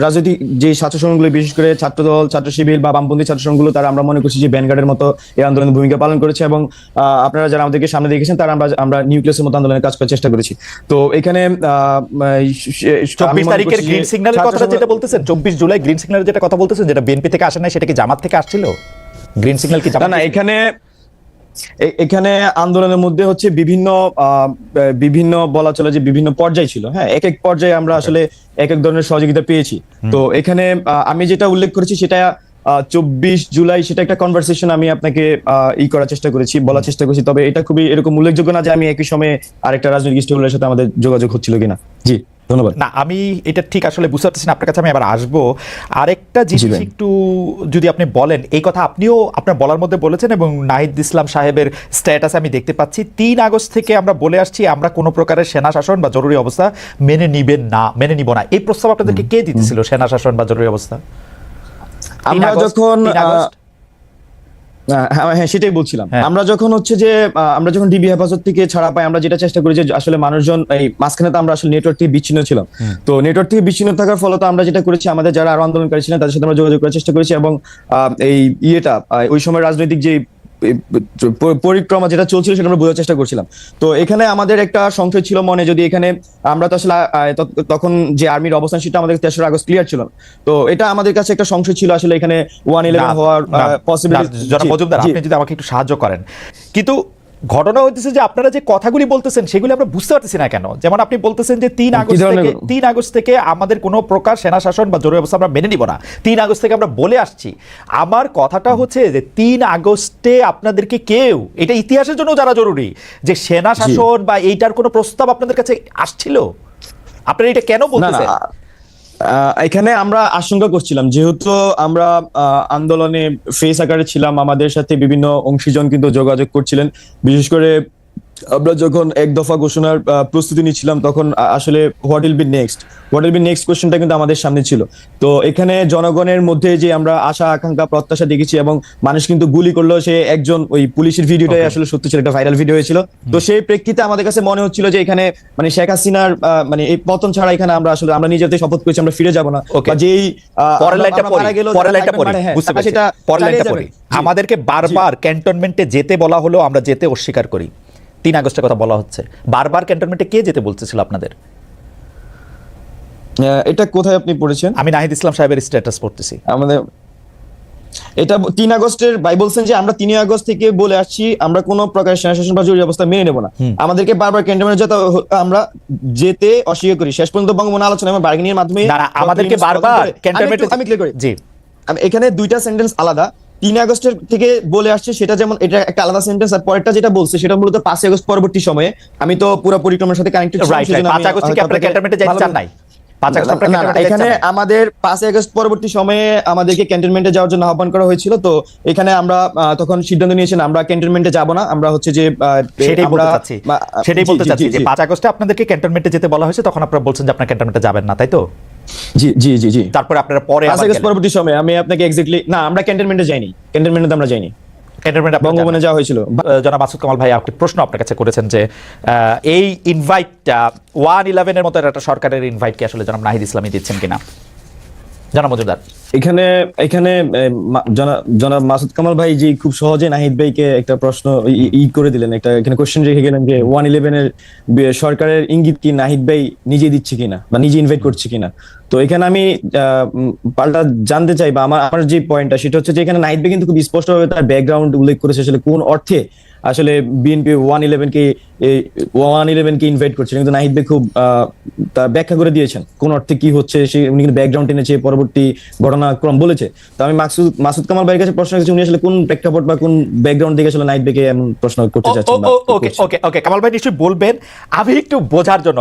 Speaker 1: রাজনৈতিক যে ছাত্র সংগঠনগুলো, বিশেষ করে ছাত্রদল, ছাত্র শিবির বা বামপন্থী ছাত্র সংঘগুলো, তারা আমরা মনে করছি যে ভ্যানগার্ডের মতো এই আন্দোলনের ভূমিকা পালন করেছে, এবং আপনারা যারা আমাদেরকে সামনে দেখেছেন তারা আমরা নিউক্লিয়াসের মতো আন্দোলনের কাজ করার চেষ্টা করেছি। তো এখানে
Speaker 2: 24 তারিখের গ্রিন সিগন্যালের কথা যেটা বলতেছেন, 24 জুলাই গ্রিন সিগন্যালের যেটা কথা বলতেছেন, যেটা বিএনপি থেকে আসে না, সেটা কি জামাত থেকে আসছিল? গ্রিন সিগন্যাল কি জামাত?
Speaker 1: না, এখানে আন্দোলনের মধ্যে হচ্ছে বিভিন্ন বলা চলে যে বিভিন্ন পর্যায় ছিল। হ্যাঁ, এক এক পর্যায়ে আমরা আসলে এক এক ধরনের সহযোগিতা পেয়েছি। তো এখানে আমি যেটা উল্লেখ করেছি সেটা 24 জুলাই, সেটা একটা কনভারসেশন আমি আপনাকে করার চেষ্টা করেছি, বলার চেষ্টা করেছি। তবে এটা খুবই এরকম উল্লেখযোগ্য না যে আমি একই সময়ে আরেকটা রাজনৈতিক স্টেকের সাথে আমাদের যোগাযোগ হচ্ছিল কিনা। জি, ধন্যবাদ।
Speaker 2: না, আমি এটা ঠিক আসলে বুঝতে পারছি না, আপনার কাছে আমি আবার আসবো। আরেকটা জিনিস একটু যদি আপনি বলেন, এই কথা আপনিও আপনার বলার মধ্যে বলেছেন এবং নাহিদ ইসলাম সাহেবের স্ট্যাটাস আমি দেখতে পাচ্ছি, 3 আগস্ট থেকে আমরা বলে আসছি আমরা কোনো প্রকারের সেনা শাসন বা জরুরি অবস্থা মেনে নিব না। এই প্রস্তাব আপনাদেরকে কে দিতেছিল, সেনা শাসন বা জরুরি অবস্থা?
Speaker 1: আমরা যখন হ্যাঁ, সেটাই বলছিলাম। আমরা যখন ডিবি হেফাজত থেকে ছাড়া পাই, আমরা যেটা চেষ্টা করি যে আসলে মানুষজন এই মাঝখানে তো আমরা আসলে নেটওয়ার্ক থেকে বিচ্ছিন্ন ছিলাম। তো নেটওয়ার্ক থেকে বিচ্ছিন্ন থাকার ফলে তো আমরা যেটা করেছি, আমাদের যারা আরো আন্দোলনকারী ছিলেন তাদের সাথে আমরা যোগাযোগ করার চেষ্টা করেছি, এবং এই ওই সময় রাজনৈতিক যে পরিক্রমা যেটা চলছিল সেটা আমরা বোঝার চেষ্টা করছিলাম। তো এখানে আমাদের একটা সংশয় ছিল মনে, যদি এখানে আমরা তো আসলে তখন যে আর্মির অবস্থান সেটা আমাদের 3রা আগস্ট ক্লিয়ার ছিল না। তো এটা আমাদের কাছে একটা সংশয় ছিল আসলে এখানে 111 হওয়ার পসিবিলিটি।
Speaker 2: জনাব মজুমদার, আপনি যদি আমাকে একটু সাহায্য করেন, কিন্তু ঘটনা হচ্ছে যে আপনারা যে কথাগুলি বলতেছেন সেগুলি আমরা বুঝতে পারতেছি না কেন। যেমন আপনি বলতেছেন যে 3 আগস্ট থেকে আমাদের কোনো প্রকার সেনা শাসন বা জরুরি অবস্থা আমরা মেনে নিব না, 3 আগস্ট থেকে আমরা বলে আসছি। আমার কথাটা হচ্ছে যে 3 আগস্টে আপনাদেরকে কেউ, এটা ইতিহাসের জন্য যারা জরুরি, যে সেনা শাসন বা এইটার কোনো প্রস্তাব আপনাদের কাছে আসছিল? আপনারা এটা কেন বলতেছেন?
Speaker 1: এখানে আমরা আশঙ্কা করছিলাম, যেহেতু আমরা আন্দোলনে ফেস আকারে ছিলাম, আমাদের সাথে বিভিন্ন অংশীজন কিন্তু যোগাযোগ করছিলেন। বিশেষ করে আমরা যখন এক দফা ঘোষণার প্রস্তুতি নিচ্ছিলাম, তখন আসলে হোয়াট উইল বি নেক্সট কোশ্চেনটা কিন্তু আমাদের সামনে ছিল। তো এখানে জনগণের মধ্যে যে আমরা আশা আকাঙ্ক্ষা প্রত্যাশা দেখেছি, এবং মানুষ কিন্তু গুলি করলো, সে একজন ওই পুলিশের ভিডিওটাই আসলে সত্যি ছিল, একটা ভাইরাল ভিডিও হয়েছিল। তো সেই প্রেক্ষিতে আমাদের কাছে মনে হচ্ছিল যে এখানে মানে শেখ হাসিনার এই পতন ছাড়া এখানে আমরা নিজেদের শপথ করেছি আমরা ফিরে যাব না। যেই
Speaker 2: আমাদেরকে বারবার ক্যান্টনমেন্টে যেতে বলা হলো, আমরা যেতে অস্বীকার করি। 3 আগস্টের কথা বলা হচ্ছে, বারবার ক্যান্টনমেন্টে কে যেতে বলতেছিল আপনাদের?
Speaker 1: এটা কোথায় আপনি পড়েছেন?
Speaker 2: আমি নাহিদ ইসলাম সাহেবের স্ট্যাটাস পড়তেছি।
Speaker 1: আমাদের এটা 3 আগস্টের ভাই বলছেন যে আমরা 3 আগস্ট থেকে বলে আসছি আমরা কোন প্রকার সেনা শাসন বা জরুরি অবস্থা মেনে নেব না। আমাদেরকে বারবার ক্যান্টনমেন্টে আমরা যেতে অস্বীকার করি। শেষ পর্যন্ত বঙ্গবন্ধু আলোচনা এবং বার্গেনিং এর মাধ্যমে
Speaker 2: আমাদেরকে বারবার ক্যান্টনমেন্টে,
Speaker 1: আমি ক্লিয়ার করি।
Speaker 2: জি,
Speaker 1: এখানে 2টা সেন্টেন্স আলাদা। 3 আগস্টের থেকে বলে আসছে সেটা যেমন এটা একটা আলাদা সেন্টেন্স, আর পরেরটা যেটা বলছে সেটা মূলত 5 আগস্ট পরবর্তী সময়ে। আমি তো পুরো পরিক্রমার সাথে কানেক্টেড ছিলাম, সেজন্য
Speaker 2: 5 আগস্ট থেকে আপনারা ক্যান্টনমেন্টে যেতে চান নাই?
Speaker 1: এখানে আমাদের 5 আগস্ট পরবর্তী সময়ে আমাদেরকে ক্যান্টনমেন্টে যাওয়ার জন্য আহ্বান করা হয়েছিল। তো এখানে আমরা তখন সিদ্ধান্ত নিয়েছেন আমরা ক্যান্টনমেন্টে যাব না। আমরা হচ্ছে যে
Speaker 2: সেটাই বলতে চাচ্ছি যে 5 আগস্টে আপনাদেরকে ক্যান্টনমেন্টে যেতে বলা হয়েছে, তখন আপনারা বলছেন যে আপনারা ক্যান্টনমেন্টে যাবেন না, তাই তো?
Speaker 1: জি জি জি জি।
Speaker 2: তারপরে আপনারা পরে
Speaker 1: 5 আগস্ট পরবর্তী সময়ে আমি আপনাকে এক্স্যাক্টলি না, আমরা ক্যান্টনমেন্টে যাইনি, ক্যান্টনমেন্টে আমরা যাইনি, বঙ্গভবনে যাওয়া হয়েছিল।
Speaker 2: জনাব মাসুদ কামাল ভাই একটা প্রশ্ন আপনার কাছে করেছেন যে এই ইনভাইটটা 111 এর মতো একটা সরকারের ইনভাইট কি আসলে জনাব নাহিদ ইসলামই দিচ্ছেন কিনা? জনাব মজুমদার,
Speaker 1: এখানে জনাব মাসুদ কামাল ভাই যে খুব সহজে নাহিদ ভাইকে একটা প্রশ্ন করে দিলেন, একটা এখানে কোশ্চেন রেখে গেলেন যে 111 এর সরকারের ইঙ্গিত কি নাহিদ ভাই নিজে দিচ্ছে কিনা বা নিজে ইনভাইট করছে কিনা। তো এখানে আমি পাল্টা জানতে চাই বা আমার যে পয়েন্টটা সেটা হচ্ছে যে এখানে নাহিদ ভাই কিন্তু খুব স্পষ্টভাবে তার ব্যাকগ্রাউন্ড উল্লেখ করেছে আসলে কোন অর্থে আসলে বিএনপি 111 কে ইনভাইট করছেন, কিন্তু নাহিদ ভাই খুব তার ব্যাখ্যা করে দিয়েছেন কোন অর্থে কি হচ্ছে, সে উনি কিন্তু ব্যাকগ্রাউন্ড টেনেছে, পরবর্তী ঘটনাক্রম বলেছে। তো আমি মাসুদ কামাল ভাইয়ের কাছে প্রশ্ন করেছি, উনি আসলে কোন প্রেক্ষাপট বা কোন ব্যাকগ্রাউন্ড থেকে আসলে নাহিদ ভাইকে এমন প্রশ্ন করতে চাচ্ছেন বা
Speaker 2: ওকে
Speaker 1: করছেন।
Speaker 2: ওকে ওকে, কামাল ভাই নিশ্চয়ই বলবেন। আমি একটু বোঝার জন্য,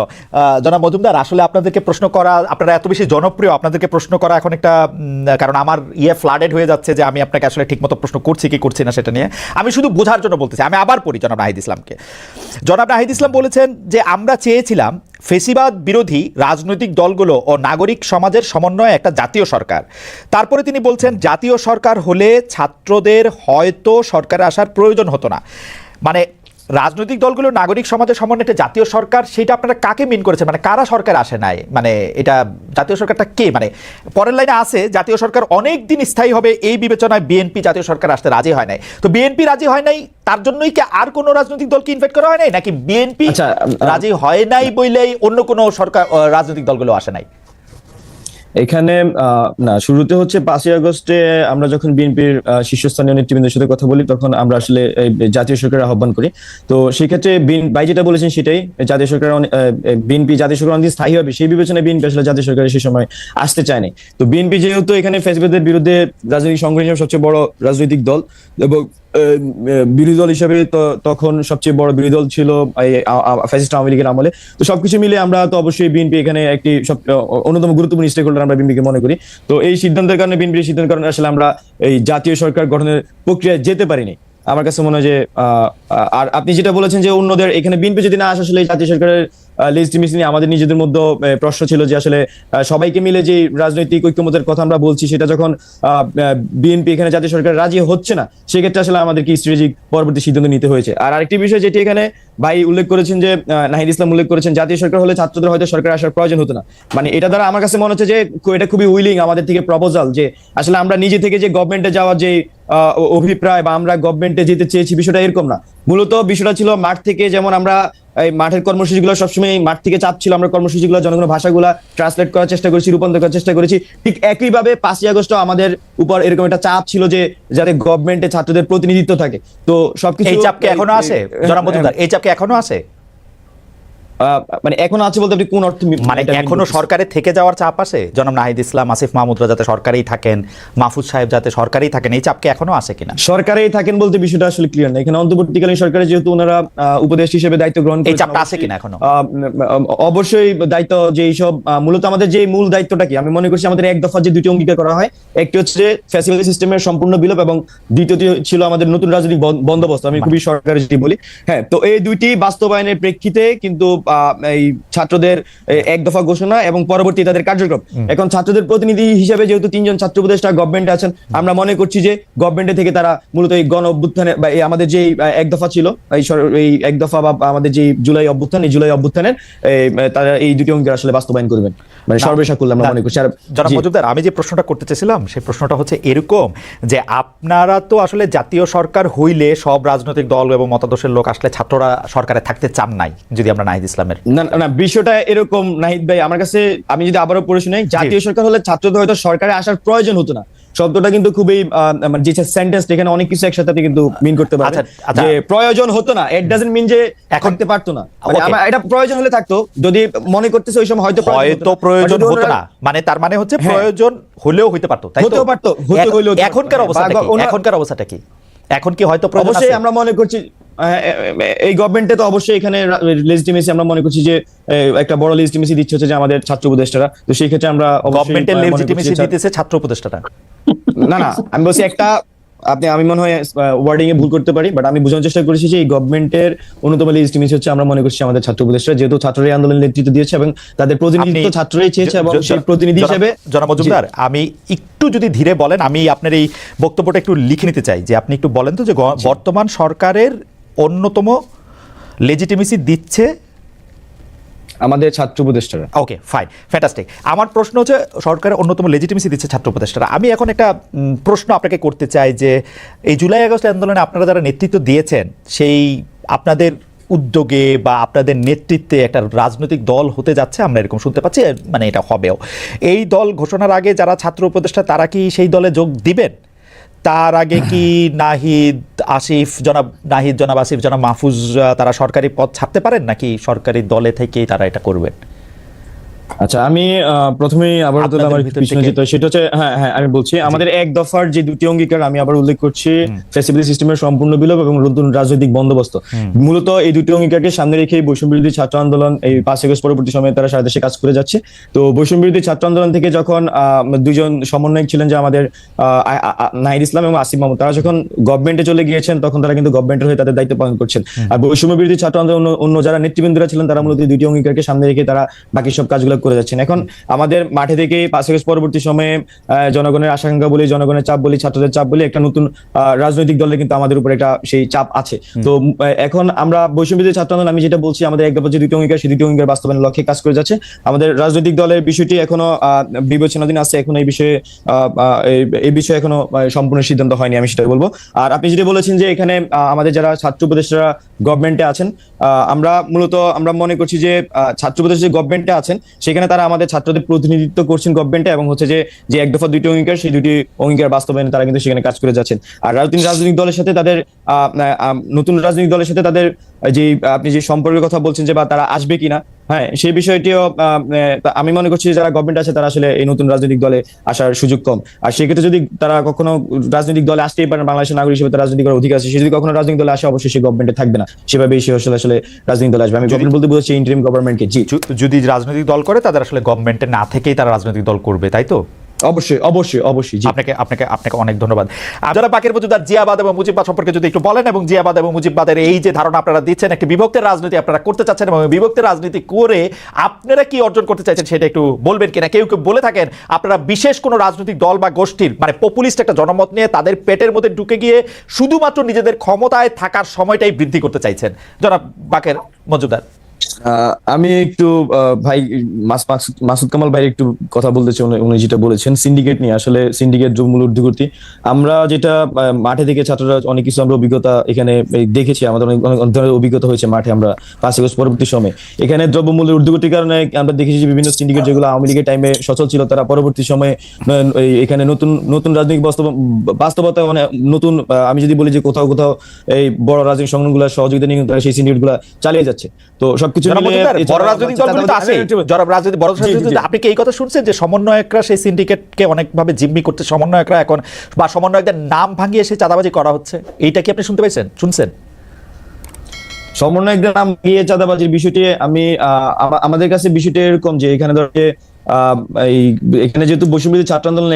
Speaker 2: জনাব মজুমদার, আসলে আপনাদেরকে প্রশ্ন করা, আপনারা এত বেশি জনপ্রিয়, আপনাদেরকে প্রশ্ন করা এখন একটা কারণ আমার ফ্লাডেড হয়ে যাচ্ছে যে আমি আপনাকে আসলে ঠিকমতো প্রশ্ন করছি কি করছি না সেটা নিয়ে। আমি শুধু বোঝার জন্য বলতেছি। আমি আবার পড়ি জনাব নাহিদ ইসলামকে। জনাব নাহিদ ইসলাম বলেছেন যে আমরা চেয়েছিলাম ফেসিবাদ বিরোধী রাজনৈতিক দলগুলো ও নাগরিক সমাজের সমন্বয়ে একটা জাতীয় সরকার। তারপরে তিনি বলছেন জাতীয় সরকার হলে ছাত্রদের হয়তো সরকারে আসার প্রয়োজন হতো না। মানে রাজনৈতিক দলগুলো নাগরিক সমাজের সমন্বয়ে একটা জাতীয় সরকার, সেটা আপনারা কাকে মিন করেছেন? মানে কারা সরকার আসে নাই? মানে এটা জাতীয় সরকারটা কে? মানে পরের লাইনে আছে জাতীয় সরকার অনেক দিন স্থায়ী হবে এই বিবেচনায় বিএনপি জাতীয় সরকার আসতে রাজি হয় নাই। তো বিএনপি রাজি হয় নাই, তার জন্যই কি আর কোনো রাজনৈতিক দলকে ইনভাইট করা হয় নাই, নাকি বিএনপি রাজি হয় নাই বলেই অন্য কোনো সরকার রাজনৈতিক দলগুলো আসে নাই?
Speaker 1: এখানে না, শুরুতে হচ্ছে 5ই আগস্টে আমরা যখন বিএনপির শীর্ষস্থানীয় নেতৃবৃন্দের সাথে কথা বলি, তখন আমরা আসলে জাতীয় সরকারের আহ্বান করি। তো সেই ক্ষেত্রে ভাই যেটা বলেছেন সেটাই, জাতীয় সরকার বিএনপি জাতীয় সরকার অনেক স্থায়ী হবে সেই বিবেচনায় বিএনপি আসলে জাতীয় সরকারের সেই সময় আসতে চায়নি। তো বিএনপি যেহেতু এখানে ফ্যাসিবাদের বিরুদ্ধে রাজনৈতিক সংগঠন হিসেবে সবচেয়ে বড় রাজনৈতিক দল এবং বিরোধী দল হিসেবে তখন সবচেয়ে বড় বিরোধী দল ছিল ফ্যাসিস্ট আওয়ামী লীগের আমলে। তো সবকিছু মিলে আমরা তো অবশ্যই বিএনপি এখানে একটি অন্যতম গুরুত্বপূর্ণ স্টেক হোল্ডার আমরা বিএনপিকে মনে করি। তো এই সিদ্ধান্তের কারণে, বিএনপির সিদ্ধান্তের কারণে আসলে আমরা এই জাতীয় সরকার গঠনের প্রক্রিয়ায় যেতে পারিনি। আমার কাছে মনে হয় যে আর আপনি যেটা বলেছেন যে অন্যদের এখানে বিএনপি যদি না আসে, আসলে এই জাতীয় সরকারের লেজিটিমেসি নিয়ে আমাদের নিজেদের মধ্যে প্রশ্ন ছিল যে আসলে সবাইকে মিলে যে রাজনৈতিক ঐক্যমতের কথা আমরা বলছি, সেটা যখন বিএনপি এখানে জাতীয় সরকার রাজি হচ্ছে না, সেক্ষেত্রে আসলে আমাদেরকে স্ট্র্যাটেজিক পরবর্তী সিদ্ধান্ত নিতে হয়েছে। আর আরেকটি বিষয় যেটি এখানে ভাই উল্লেখ করেছেন, যে নাহিদ ইসলাম উল্লেখ করেছেন জাতীয় সরকার হলে ছাত্রদের হয়তো সরকার আসার প্রয়োজন হতো না। মানে এটা দ্বারা আমার কাছে মনে হচ্ছে যে এটা খুবই উইলিং আমাদের থেকে প্রপোজাল, যে আসলে আমরা নিজে থেকে যে গভর্নমেন্টে যাওয়ার যে অভিপ্রায় বা আমরা গভর্নমেন্টে যেতে চেয়েছি, বিষয়টা এরকম না। মূলত বিষয়টা ছিল মাঠ থেকে, যেমন আমরা এই মাঠের কর্মসূচিগুলো সবসময় মাঠ থেকে চাপ ছিল, আমরা কর্মসূচিগুলো জনগণের ভাষাগুলো ট্রান্সলেট করার চেষ্টা করেছি, রূপান্তর করার চেষ্টা করেছি। ঠিক একইভাবে 5ই আগস্ট আমাদের উপর এরকম একটা চাপ ছিল যে যাতে গভর্নমেন্টে ছাত্রদের প্রতিনিধিত্ব থাকে। তো সবকিছু
Speaker 2: এই চাপ কি এখনো আছে জনাব মজুমদার? এই চাপ কি এখনো আছে?
Speaker 1: মানে এখন আছে বলতে আপনি কোন অর্থে
Speaker 2: মানে এখনো সরকারে থেকে যাওয়ার চাপ আছে? জনাব নাহিদ ইসলাম, আসিফ মাহমুদরা যাতে সরকারেই থাকেন, মাহফুজ সাহেব যাতে সরকারেই থাকেন, এই চাপ কি এখনো আছে কিনা?
Speaker 1: সরকারেই থাকেন বলতে বিষয়টা আসলে ক্লিয়ার না। এখানে অন্তর্বর্তীকালীন সরকারে যেহেতু ওনারা উপদেষ্টা হিসেবে দায়িত্ব গ্রহণ করেছেন,
Speaker 2: এই চাপটা আছে কিনা এখনো?
Speaker 1: অবশ্যই দায়িত্ব যে এইসব মূলত আমাদের যে মূল দায়িত্বটা কি, আমি মনে করছি আমাদের এক দফা যে দুটি অঙ্গীকার করা হয়, একটি হচ্ছে যে ফ্যাসিলিটি সিস্টেমের সম্পূর্ণ বিলোপ এবং দ্বিতীয়টি ছিল আমাদের নতুন রাজনৈতিক বন্দোবস্ত। আমি খুবই সরকারি যদি বলি, হ্যাঁ। তো এই দুইটি বাস্তবায়নের প্রেক্ষিতে কিন্তু এই ছাত্রদের এক দফা ঘোষণা এবং পরবর্তী তাদের কার্যক্রম, এখন ছাত্রদের প্রতিনিধি হিসেবে যেহেতু 3জন ছাত্র উপদেষ্টা গভর্নমেন্টে আছেন, আমরা মনে করছি যে গভর্নমেন্টে থেকে তারা মূলত এই গণ অভ্যুত্থানে বা আমাদের যে এক দফা ছিল, এই এক দফা বা আমাদের যে জুলাই অভ্যুত্থান, এই জুলাই অভ্যুত্থানের তারা এই দুটি অঙ্গীকার আসলে বাস্তবায়ন করবেন, মানে সর্বসাকুল্য আমরা মনে করছি।
Speaker 2: জনাব মজুমদার, আমি যে প্রশ্নটা করতে চেয়েছিলাম সেই প্রশ্নটা হচ্ছে এরকম যে আপনারা তো আসলে জাতীয় সরকার হইলে সব রাজনৈতিক দল এবং মতাদর্শের লোক আসলে ছাত্ররা সরকারে থাকতে চান নাই, যদি আমরা নাহিদ ইসলামের
Speaker 1: না বিষয়টা এরকম নাহিদ ভাই, আমার কাছে আমি যদি আবারও পড়ে শুনাই, জাতীয় সরকার হলে ছাত্রদের হয়তো সরকারে আসার প্রয়োজন হতো না, শব্দটা কিন্তু খুবই মানে যে সেন্টেন্স এখানে অনেক কিছু একসাথে আপনি কিন্তু মিন করতে পারেন। যে প্রয়োজন হতো না, ইট ডাজন্ট মিন যে থাকতে পারতো না, মানে এটা প্রয়োজন হলে থাকতো, যদি মনে করতেছে ওই সময় হয়তো
Speaker 2: প্রয়োজন হতো না, মানে তার মানে হচ্ছে প্রয়োজন হলেও হইতে পারতো, তাই তো? এখনকার অবস্থাটা কি? এখনকার অবস্থাটা কি? এখন কি হয়তো প্রয়োজন আছে?
Speaker 1: অবশ্যই আমরা মনে করছি এই গভর্নমেন্টে তো অবশ্যই এখানে লেজিটিমেসি আমরা মনে করছি যে একটা বড় লেজিটিমেসি দিচ্ছে হচ্ছে যে আমাদের ছাত্র উপদেষ্টারা। তো সেই ক্ষেত্রে আমরা
Speaker 2: গভর্নমেন্টের লেজিটিমেসি দিতেছে ছাত্র উপদেষ্টারা।
Speaker 1: না আমি বলছি একটা আমি মনে হয় ওয়ার্ডিং এ ভুল করতে পারি, বাট আমি বোঝানোর চেষ্টা করেছি যে এই গভর্নমেন্টের অন্যতম লেজিটিমেসি হচ্ছে আমরা মনে করছি আমাদের ছাত্র উপদেষ্টা, যেহেতু ছাত্ররাই আন্দোলনের নেতৃত্ব দিয়েছে এবং তাদের প্রতিনিধিত্ব ছাত্ররাই চেয়েছে, এবং সেই প্রতিনিধি হিসেবে
Speaker 2: জনাব মজুমদার, আমি একটু যদি ধীরে বলেন, আমি আপনার এই বক্তব্যটা একটু লিখে নিতে চাই, যে আপনি একটু বলেন তো যে বর্তমান সরকারের অন্যতম লেজিটিমেসি দিচ্ছে
Speaker 1: আমাদের ছাত্র উপদেষ্টারা।
Speaker 2: Okay fine, fantastic. আমার প্রশ্ন হচ্ছে সরকারের অন্যতম লেজিটিমেসি দিচ্ছে ছাত্র উপদেষ্টারা। আমি এখন একটা প্রশ্ন আপনাকে করতে চাই, যে এই জুলাই আগস্ট আন্দোলনে আপনারা যারা নেতৃত্ব দিয়েছেন, সেই আপনাদের উদ্যোগে বা আপনাদের নেতৃত্বে একটা রাজনৈতিক দল হতে যাচ্ছে, আমরা এরকম শুনতে পাচ্ছি, মানে এটা হবেও। এই দল ঘোষণার আগে যারা ছাত্র উপদেষ্টা তারা কি সেই দলে যোগ দিবেন? তার আগে কি নাহিদ, আসিফ, জনাব নাহিদ, জনাব আসিফ, জনাব মাহফুজ তারা সরকারি পদ ছাড়তে পারেন নাকি সরকারি দলে থেকেই তারা এটা করবেন?
Speaker 1: আচ্ছা, আমি প্রথমেই আবার
Speaker 2: আপনাদের
Speaker 1: আমার
Speaker 2: ভিতর
Speaker 1: পিছনে
Speaker 2: থেকে-
Speaker 1: যেতে হয়, সেটা হচ্ছে হ্যাঁ আমি বলছি আমাদের এক দফার যে দুটি অঙ্গীকার আমি আবার উল্লেখ করছি, ফ্লেক্সিবিলিটি সিস্টেমের সম্পূর্ণ বিলোপ এবং নতুন রাজনৈতিক বন্দোবস্ত। মূলত এই দুটি অঙ্গীকারকে সামনে রেখে বৈষম্য বিরোধী ছাত্র আন্দোলন এই 5 আগস্ট পরবর্তী সময়ে তারা সারা দেশে কাজ করে যাচ্ছে। তো বৈষম্য বিরোধী ছাত্র আন্দোলন থেকে যখন দুইজন সমন্বয়ক ছিলেন যে আমাদের নাহিদ ইসলাম এবং আসিফ মাহমুদ, তারা যখন গভর্নমেন্টে চলে গিয়েছেন তখন তারা কিন্তু গভর্নমেন্টের হয়ে তাদের দায়িত্ব পালন করছেন। আর বৈষম্য বিরোধী ছাত্র আন্দোলন অন্য যারা নেতৃবৃন্দরা ছিলেন তারা মূলত এই দুটি অঙ্গীকারকে সামনে রেখে তারা বাকি সব কাজগুলো করে যাচ্ছেন। এখন আমাদের মাঠে থেকে 5 আগস্ট পরবর্তী সময়ে জনগণের আশঙ্কা বলি, জনগণের চাপ বলি, ছাত্রদের চাপ বলি, একটা নতুন রাজনৈতিক দলের কিন্তু আমাদের উপর একটা সেই চাপ আছে। তো এখন আমরা বৈষম্য বিরোধী ছাত্র আন্দোলন, আমি যেটা বলছি আমাদের এক দফা যে দুটি অঙ্গীকার, সেই দুটি অঙ্গীকার বাস্তবায়নের লক্ষ্যে কাজ করে যাচ্ছে। আমাদের রাজনৈতিক দলের বিষয়টি এখনো বিবেচনাধীন আছে, এখন এই বিষয়ে এখনো সম্পূর্ণ সিদ্ধান্ত হয়নি, আমি সেটা বলবো। আর আপনি যেটা বলেছেন যে এখানে আমাদের যারা ছাত্র উপদেষ্টারা গভর্নমেন্টে আছেন, আমরা মনে করছি যে ছাত্র উপদেষ্টা গভর্নমেন্টে আছেন সেখানে তারা আমাদের ছাত্রদের প্রতিনিধিত্ব করছেন গভর্নমেন্টে, এবং হচ্ছে যে এক দফা দুইটি অঙ্গীকার, সেই দুটি অঙ্গীকার বাস্তবায়নে তারা কিন্তু সেখানে কাজ করে যাচ্ছেন। আর রাজনৈতিক দলের সাথে তাদের নতুন রাজনৈতিক দলের সাথে তাদের যে আপনি যে সম্পর্কের কথা বলছেন যে বা তারা আসবে কিনা, হ্যাঁ সেই বিষয়টিও আমি মনে করছি যারা গভর্নমেন্ট আছে তারা আসলে এই নতুন রাজনৈতিক দলে আসার সুযোগ কম। আর সেক্ষেত্রে যদি তারা কখনো রাজনৈতিক দলে আসতেই পারেন, বাংলাদেশের নাগরিক হিসেবে তার রাজনৈতিক করার অধিকার আছে, সে যদি কখনো রাজনৈতিক দলে আসে অবশ্যই সে গভর্নমেন্টে থাকবে না, সেভাবেই সে আসলে রাজনৈতিক দলে আসবে। আমি গভর্নমেন্ট বলতে বুঝাচ্ছি ইন্টারিম গভর্নমেন্টকে। জি,
Speaker 2: যদি রাজনৈতিক দল করে তাদের আসলে গভর্নমেন্টে না থেকেই তারা রাজনৈতিক দল করবে, তাই তো?
Speaker 1: অবশ্যই জি।
Speaker 2: আপনাকে অনেক ধন্যবাদ। যারা বাকের মজুমদার, জিয়াবাদ এবং মুজিববাদ সম্পর্কে যদি একটু বলেন, এবং জিয়াবাদ এবং মুজিববাদের এই যে ধারণা আপনারা দিচ্ছেন, একটি বিভক্তের রাজনীতি আপনারা করতে চাচ্ছেন, এবং বিভক্তের রাজনীতি করে আপনারা কি অর্জন করতে চাইছেন সেটা একটু বলবেন কিনা। কেউ বলে থাকেন আপনারা বিশেষ কোনো রাজনৈতিক দল বা গোষ্ঠীর মানে পপুলিস্ট একটা জনমত নিয়ে তাদের পেটের মধ্যে ঢুকে গিয়ে শুধুমাত্র নিজেদের ক্ষমতায় থাকার সময়টাই বৃদ্ধি করতে চাইছেন। জনাব বাকের মজুমদার।
Speaker 1: আমি একটু ভাই মাসুদ কামাল ভাই একটু কথা বলতে চাই। উনি যেটা বলেছেন সিন্ডিকেট নিয়ে, আসলে সিন্ডিকেট মূল ঊর্ধ্বগতি, আমরা যেটা মাঠে থেকে ছাত্ররা অনেক কিছু আমরা অভিজ্ঞতা এখানে দেখেছি, আমাদের অনেক ধরনের অভিজ্ঞতা হয়েছে মাঠে। আমরা 5 আগস্ট পরবর্তী সময়ে এখানে দ্রব্যমূল্যের ঊর্ধ্বগতির কারণে আমরা দেখেছি যে বিভিন্ন সিন্ডিকেট যেগুলো আওয়ামী লীগের টাইমে সচল ছিল, তারা পরবর্তী সময়ে এখানে নতুন রাজনৈতিক বাস্তবতা মানে নতুন, আমি যদি বলি যে কোথাও এই বড় রাজনৈতিক সংগঠনগুলোর সহযোগিতা নিয়ে তারা সেই সিন্ডিকেটগুলো চালিয়ে যাচ্ছে। তো সবকিছু
Speaker 2: বড় রাজনৈতিক দলগুলো তো আছে, আপনি কি এই কথা শুনছেন যে সমন্বয়করা সেই সিন্ডিকেটকে অনেকভাবে জিম্মি করতে, সমন্বয়করা এখন বা সমন্বয়কদের নাম ভাঙিয়ে সেই চাঁদাবাজি করা হচ্ছে, এইটা কি আপনি শুনতে পাইছেন, শুনছেন?
Speaker 1: সমন্বয়কদের নাম গিয়ে চাঁদাবাজির বিষয়টি আমাদের কাছে বিষয়টি এরকম যে এখানে ধরে এখানে যেহেতু বৈষম্যবিরোধী ছাত্র আন্দোলন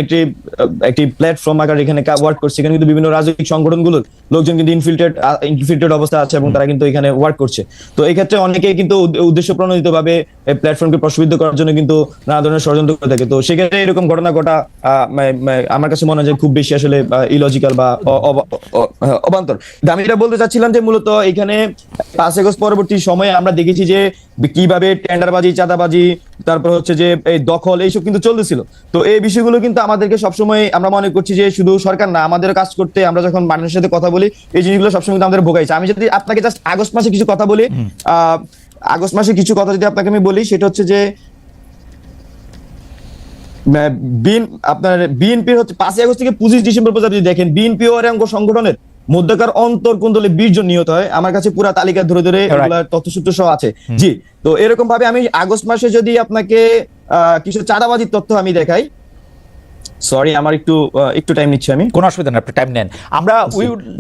Speaker 1: একটি প্ল্যাটফর্ম আকার এখানে ওয়ার্ক করছে, এখানে কিন্তু বিভিন্ন রাজনৈতিক সংগঠনগুলোর লোকজন কিন্তু ইনফিল্ট্রেটেড অবস্থা আছে এবং তারা কিন্তু এখানে ওয়ার্ক করছে। তো এই ক্ষেত্রে অনেকেই কিন্তু উদ্দেশ্য প্রণোদিত ভাবে এই প্ল্যাটফর্মকে প্রশ্নবিদ্ধ করার জন্য কিন্তু নানা ধরনের ষড়যন্ত্র করে থাকে। তো সেক্ষেত্রে এরকম ঘটনা ঘটা আমার কাছে মনে হয় যে খুব বেশি আসলে ইলজিক্যাল বা অবান্তর। আমি এটা বলতে চাচ্ছিলাম যে মূলত এখানে 5 আগস্ট পরবর্তী সময়ে আমরা দেখেছি যে কিভাবে টেন্ডারবাজি, চাঁদাবাজি, তারপর হচ্ছে যে এই দখল, এইসব কিন্তু চলতেছিল। তো এই বিষয়গুলো কিন্তু আমাদেরকে সবসময় আমরা মনে করছি যে শুধু সরকার না, আমাদের কাজ করতে আমরা যখন মানুষের সাথে কথা বলি এই জিনিসগুলো সবসময় কিন্তু আমাদের ভোগাইছে। আমি যদি আপনাকে জাস্ট আগস্ট মাসে কিছু কথা বলি, আগস্ট মাসে কিছু কথা যদি আপনাকে আমি বলি, সেটা হচ্ছে যে আপনার বিএনপির হচ্ছে 5 আগস্ট থেকে 25 ডিসেম্বর পর্যন্ত যদি দেখেন বিএনপি ও অঙ্গ সংগঠনের মধ্যকার অন্তর কোন দলে 20 জন নিহত হয়। আমার কাছে পুরো তালিকা ধরে তথ্যসূত্র সহ আছে। জি, তো এরকম ভাবে আমি আগস্ট মাসে যদি আপনাকে কিছু চাঁদাবাজির তথ্য আমি দেখাই, সরি আমার একটু টাইম নিচ্ছি, আমি
Speaker 2: কোনো অসুবিধা নেই, আপনি টাইম নেন। আমরা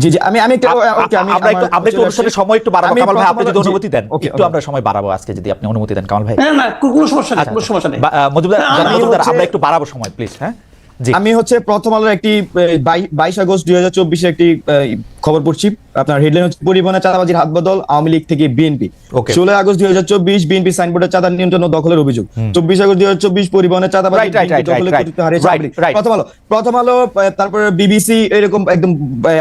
Speaker 1: জি আমি
Speaker 2: আমরা একটু অনুষ্ঠানের সময় একটু বাড়াবো কামাল ভাই, আপনি যদি অনুমতি দেন একটু আমরা সময় বাড়াবো আজকে, যদি আপনি অনুমতি দেন কামাল ভাই।
Speaker 3: না কোনো সমস্যা নেই
Speaker 2: মজুমদার আমরা একটু বাড়াবো সময় প্লিজ। হ্যাঁ,
Speaker 1: আমি হচ্ছে প্রথম আলোর একটি 22 আগস্ট 2024 একটি খবর পড়ছি, আপনার হেডলাইন হচ্ছে পরিবহনে চাঁদাবাজির হাত বদল আওয়ামী লীগ থেকে বিএনপি। 16 আগস্ট 2024 বিএনপি সাইনবোর্ডে চাঁদা নিয়ন্ত্রণ ও দখলের অভিযোগ। 24 আগস্ট 2024 পরিবহনে চাঁদাবাজি দখলের কর্তৃত্ব হারিয়েছে আওয়ামী লীগ। প্রথম আলো, তারপরে বিবিসি, এরকম একদম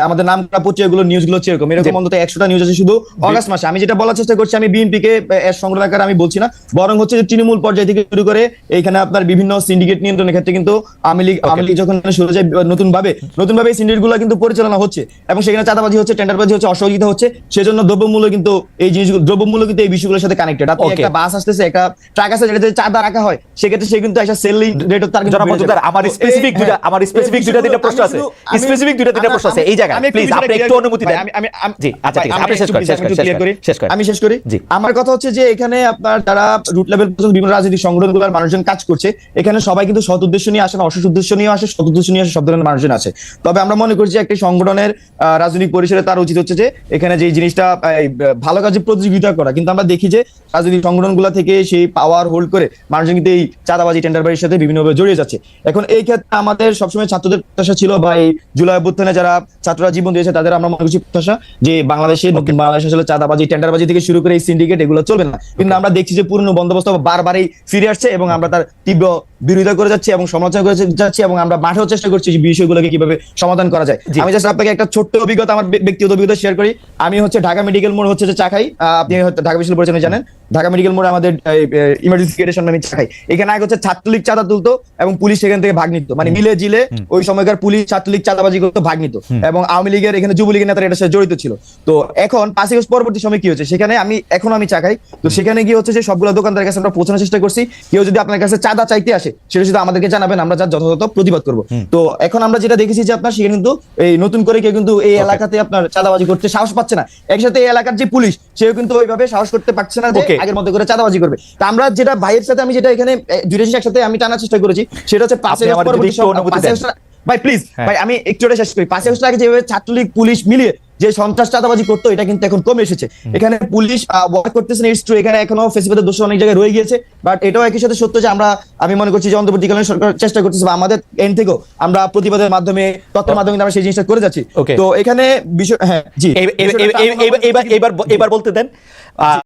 Speaker 1: আমাদের নাম করা পত্রিকা এগুলো নিউজগুলো হচ্ছে এরকম অন্তত 100টা নিউজ আছে শুধু আগস্ট মাসে। আমি যেটা বলার চেষ্টা করছি, আমি বিএনপি কে এর সংগ্রহ আকারে আমি বলছি না, বরং হচ্ছে যে তৃণমূল পর্যায় থেকে শুরু করে এইখানে আপনার বিভিন্ন সিন্ডিকেট নিয়ন্ত্রণের ক্ষেত্রে কিন্তু আওয়ামী লীগ যখন শুরু যায় নতুন ভাবে সিন্ডিকেট গুলো কিন্তু পরিচালনা হচ্ছে এবং সেখানে চাঁদাবাজি হচ্ছে, টেন্ডারবাজি হচ্ছে, অসহযোগিতা হচ্ছে, সেজন্য দ্রব্যমূল্য কিন্তু এই জিনিসগুলো, দ্রব্যমূল্য কিন্তু এই বিষয়গুলোর সাথে কানেক্টেড। আপনি
Speaker 2: Okay.
Speaker 1: একটা বাস আসতেছে, একটা ট্রাক আছে, যেটাতে চাঁদা রাখা হয়, সেক্ষেত্রে সে কিন্তু একটা সেলিং রেট তার কিন্তু
Speaker 2: জনাব
Speaker 1: বেড়ে
Speaker 2: মজুমদার,
Speaker 1: যাবে।
Speaker 2: আমার
Speaker 1: তো
Speaker 2: স্পেসিফিক
Speaker 1: এই-
Speaker 2: দুইটা
Speaker 1: হ্যাঁ,
Speaker 2: আমার
Speaker 1: এই
Speaker 2: স্পেসিফিক দুইটা তিনটা প্রশ্ন আছে, স্পেসিফিক দুইটা তিনটা প্রশ্ন আছে এই জায়গায়,
Speaker 1: আমি একটু
Speaker 2: প্লিজ
Speaker 1: বিষয়টা
Speaker 2: আপনি একটু
Speaker 1: clear
Speaker 2: অনুমতি
Speaker 1: করি।
Speaker 2: দেন।
Speaker 1: আমি
Speaker 2: জি, আচ্ছা ঠিক আছে, আপনি শেষ করেন, শেষ করেন, শেষ করেন, শেষ করেন।
Speaker 1: আমি শেষ করি।
Speaker 2: জি।
Speaker 1: আমার কথা হচ্ছে যে এখানে আপনার যারা রুট লেভেল পর্যন্ত বিভিন্ন রাজনৈতিক সংগঠনগুলোর মানুষজন কাজ করছে, এখানে সবাই কিন্তু সৎ উদ্দেশ্য নিয়ে আসে না, অসৎ উদ্দেশ্য নিয়ে আসে, সৎ উদ্দেশ্য নিয়ে আসে, সব ধরনের মানুষজন আছে। তবে আমরা মনে করি যে একটি সংগঠনের রাজনৈতিক পরিসরে তার উচিত হচ্ছে যে এখানে যে জিনিসটা ভালো কাজে প্রতিযোগিতা করা, কিন্তু আমরা দেখি যে রাজনৈতিক সংগঠনগুলো থেকে সেই পাওয়ার হোল্ড করে মানুষজন কিন্তু এই চাঁদাবাজি টেন্ডারবাজির সাথে বিভিন্নভাবে জড়িয়ে যাচ্ছে। এখন এই ক্ষেত্রে আমাদের সবসময় ছাত্রদের প্রত্যাশা ছিল, বা এই জুলাই অভ্যুত্থানে যারা ছাত্ররা জীবন দিয়েছে তাদের আমরা মনে করছি প্রত্যাশা যে বাংলাদেশে, নতুন বাংলাদেশ আসলে চাঁদাবাজি টেন্ডারবাজি থেকে শুরু করে এই সিন্ডিকেট এগুলো চলবে না। কিন্তু আমরা দেখছি যে পুরনো বন্দোবস্ত বারবারই ফিরে আসছে এবং আমরা তার তীব্র বিরোধিতা করে যাচ্ছি এবং সমালোচনা করে যাচ্ছি, এবং আমরা মাঠেও চেষ্টা করছি যে বিষয়গুলোকে কিভাবে সমাধান করা যায়।
Speaker 2: জি।
Speaker 1: আমি জাস্ট আপনাকে একটা ছোট্ট অভিজ্ঞতা, আমার ব্যক্তিগত অভিজ্ঞতা শেয়ার করি। আমি হচ্ছে ঢাকা মেডিকেল মোড় হচ্ছে যে চা খাই, আপনি হয়তো ঢাকা বিশ্ববিদ্যালয় পরিচালনা জানেন, ঢাকা মেডিকেল মোড়ে আমাদের ইমার্জেন্সি গেটের সামনে আমি চা খাই। এখানে আগে হচ্ছে ছাত্রলীগ চাঁদা তুলতো এবং পুলিশ সেখান থেকে ভাগ নিত, মানে মিলে জিলে ওই সময়কার পুলিশ ছাত্রলীগ চাঁদাবাজি করতো, ভাগ নিত, এবং আওয়ামী লীগের এখানে যুবলীগের নেতারা এটার সাথে জড়িত ছিল। তো এখন 5 আগস্ট পরবর্তী সময় কি হচ্ছে, সেখানে আমি চা খাই, তো সেখানে গিয়ে হচ্ছে যে সবগুলো দোকানদারের কাছে আমরা পৌঁছানোর চেষ্টা করছি, কেউ যদি আপনার কাছে চাঁদা চাইতে আসে সেটা শুধু আমাদেরকে জানাবেন, আমরা যার যথাযথ প্রতিবাদ করবো। তো এখন আমরা যেটা দেখেছি যে আপনার সেখানে কিন্তু এই নতুন করে কেউ কিন্তু এই এলাকাতে আপনার চাঁদাবাজি করতে সাহস পাচ্ছে না, একসাথে এই এলাকার যে পুলিশ সেও কিন্তু ওইভাবে সাহস করতে পারছে না যে
Speaker 2: Okay.
Speaker 1: আগের মতো করে চাঁদাবাজি করবে। তা আমরা যেটা ভাইয়ের সাথে আমি যেটা এখানে দুইটা জিনিস একসাথে আমি টানার চেষ্টা করেছি, সেটা হচ্ছে
Speaker 2: আপনি আমার যদি একটু অনুমতি দেন।
Speaker 1: ভাই প্লিজ
Speaker 2: হ্যাঁ।
Speaker 1: ভাই, আমি একটু এটা শেষ করি। 5 আগস্ট আগে যেভাবে ছাত্রলীগ পুলিশ মিলিয়ে যে সন্ত্রাস চাঁদাবাজি করতো, এটা কিন্তু এখন কমে এসেছে। এখানে পুলিশ ওয়ার্ক করতেছে না, ইটস ট্রু, এখানে এখনো ফেসিবাদের দোষ অনেক জায়গায় রয়ে গিয়েছে, বাট এটাও একই সাথে সত্য যে আমি মনে করছি যে অন্তর্বর্তীকালীন সরকার চেষ্টা করতেছে, বা আমাদের এন্ড থেকেও আমরা প্রতিবাদের মাধ্যমে, তথ্যের মাধ্যমে আমরা সেই জিনিসটা করে যাচ্ছি।
Speaker 2: Okay.
Speaker 1: তো এখানে বিষয়, হ্যাঁ জি,
Speaker 2: এবার বলতে দেন।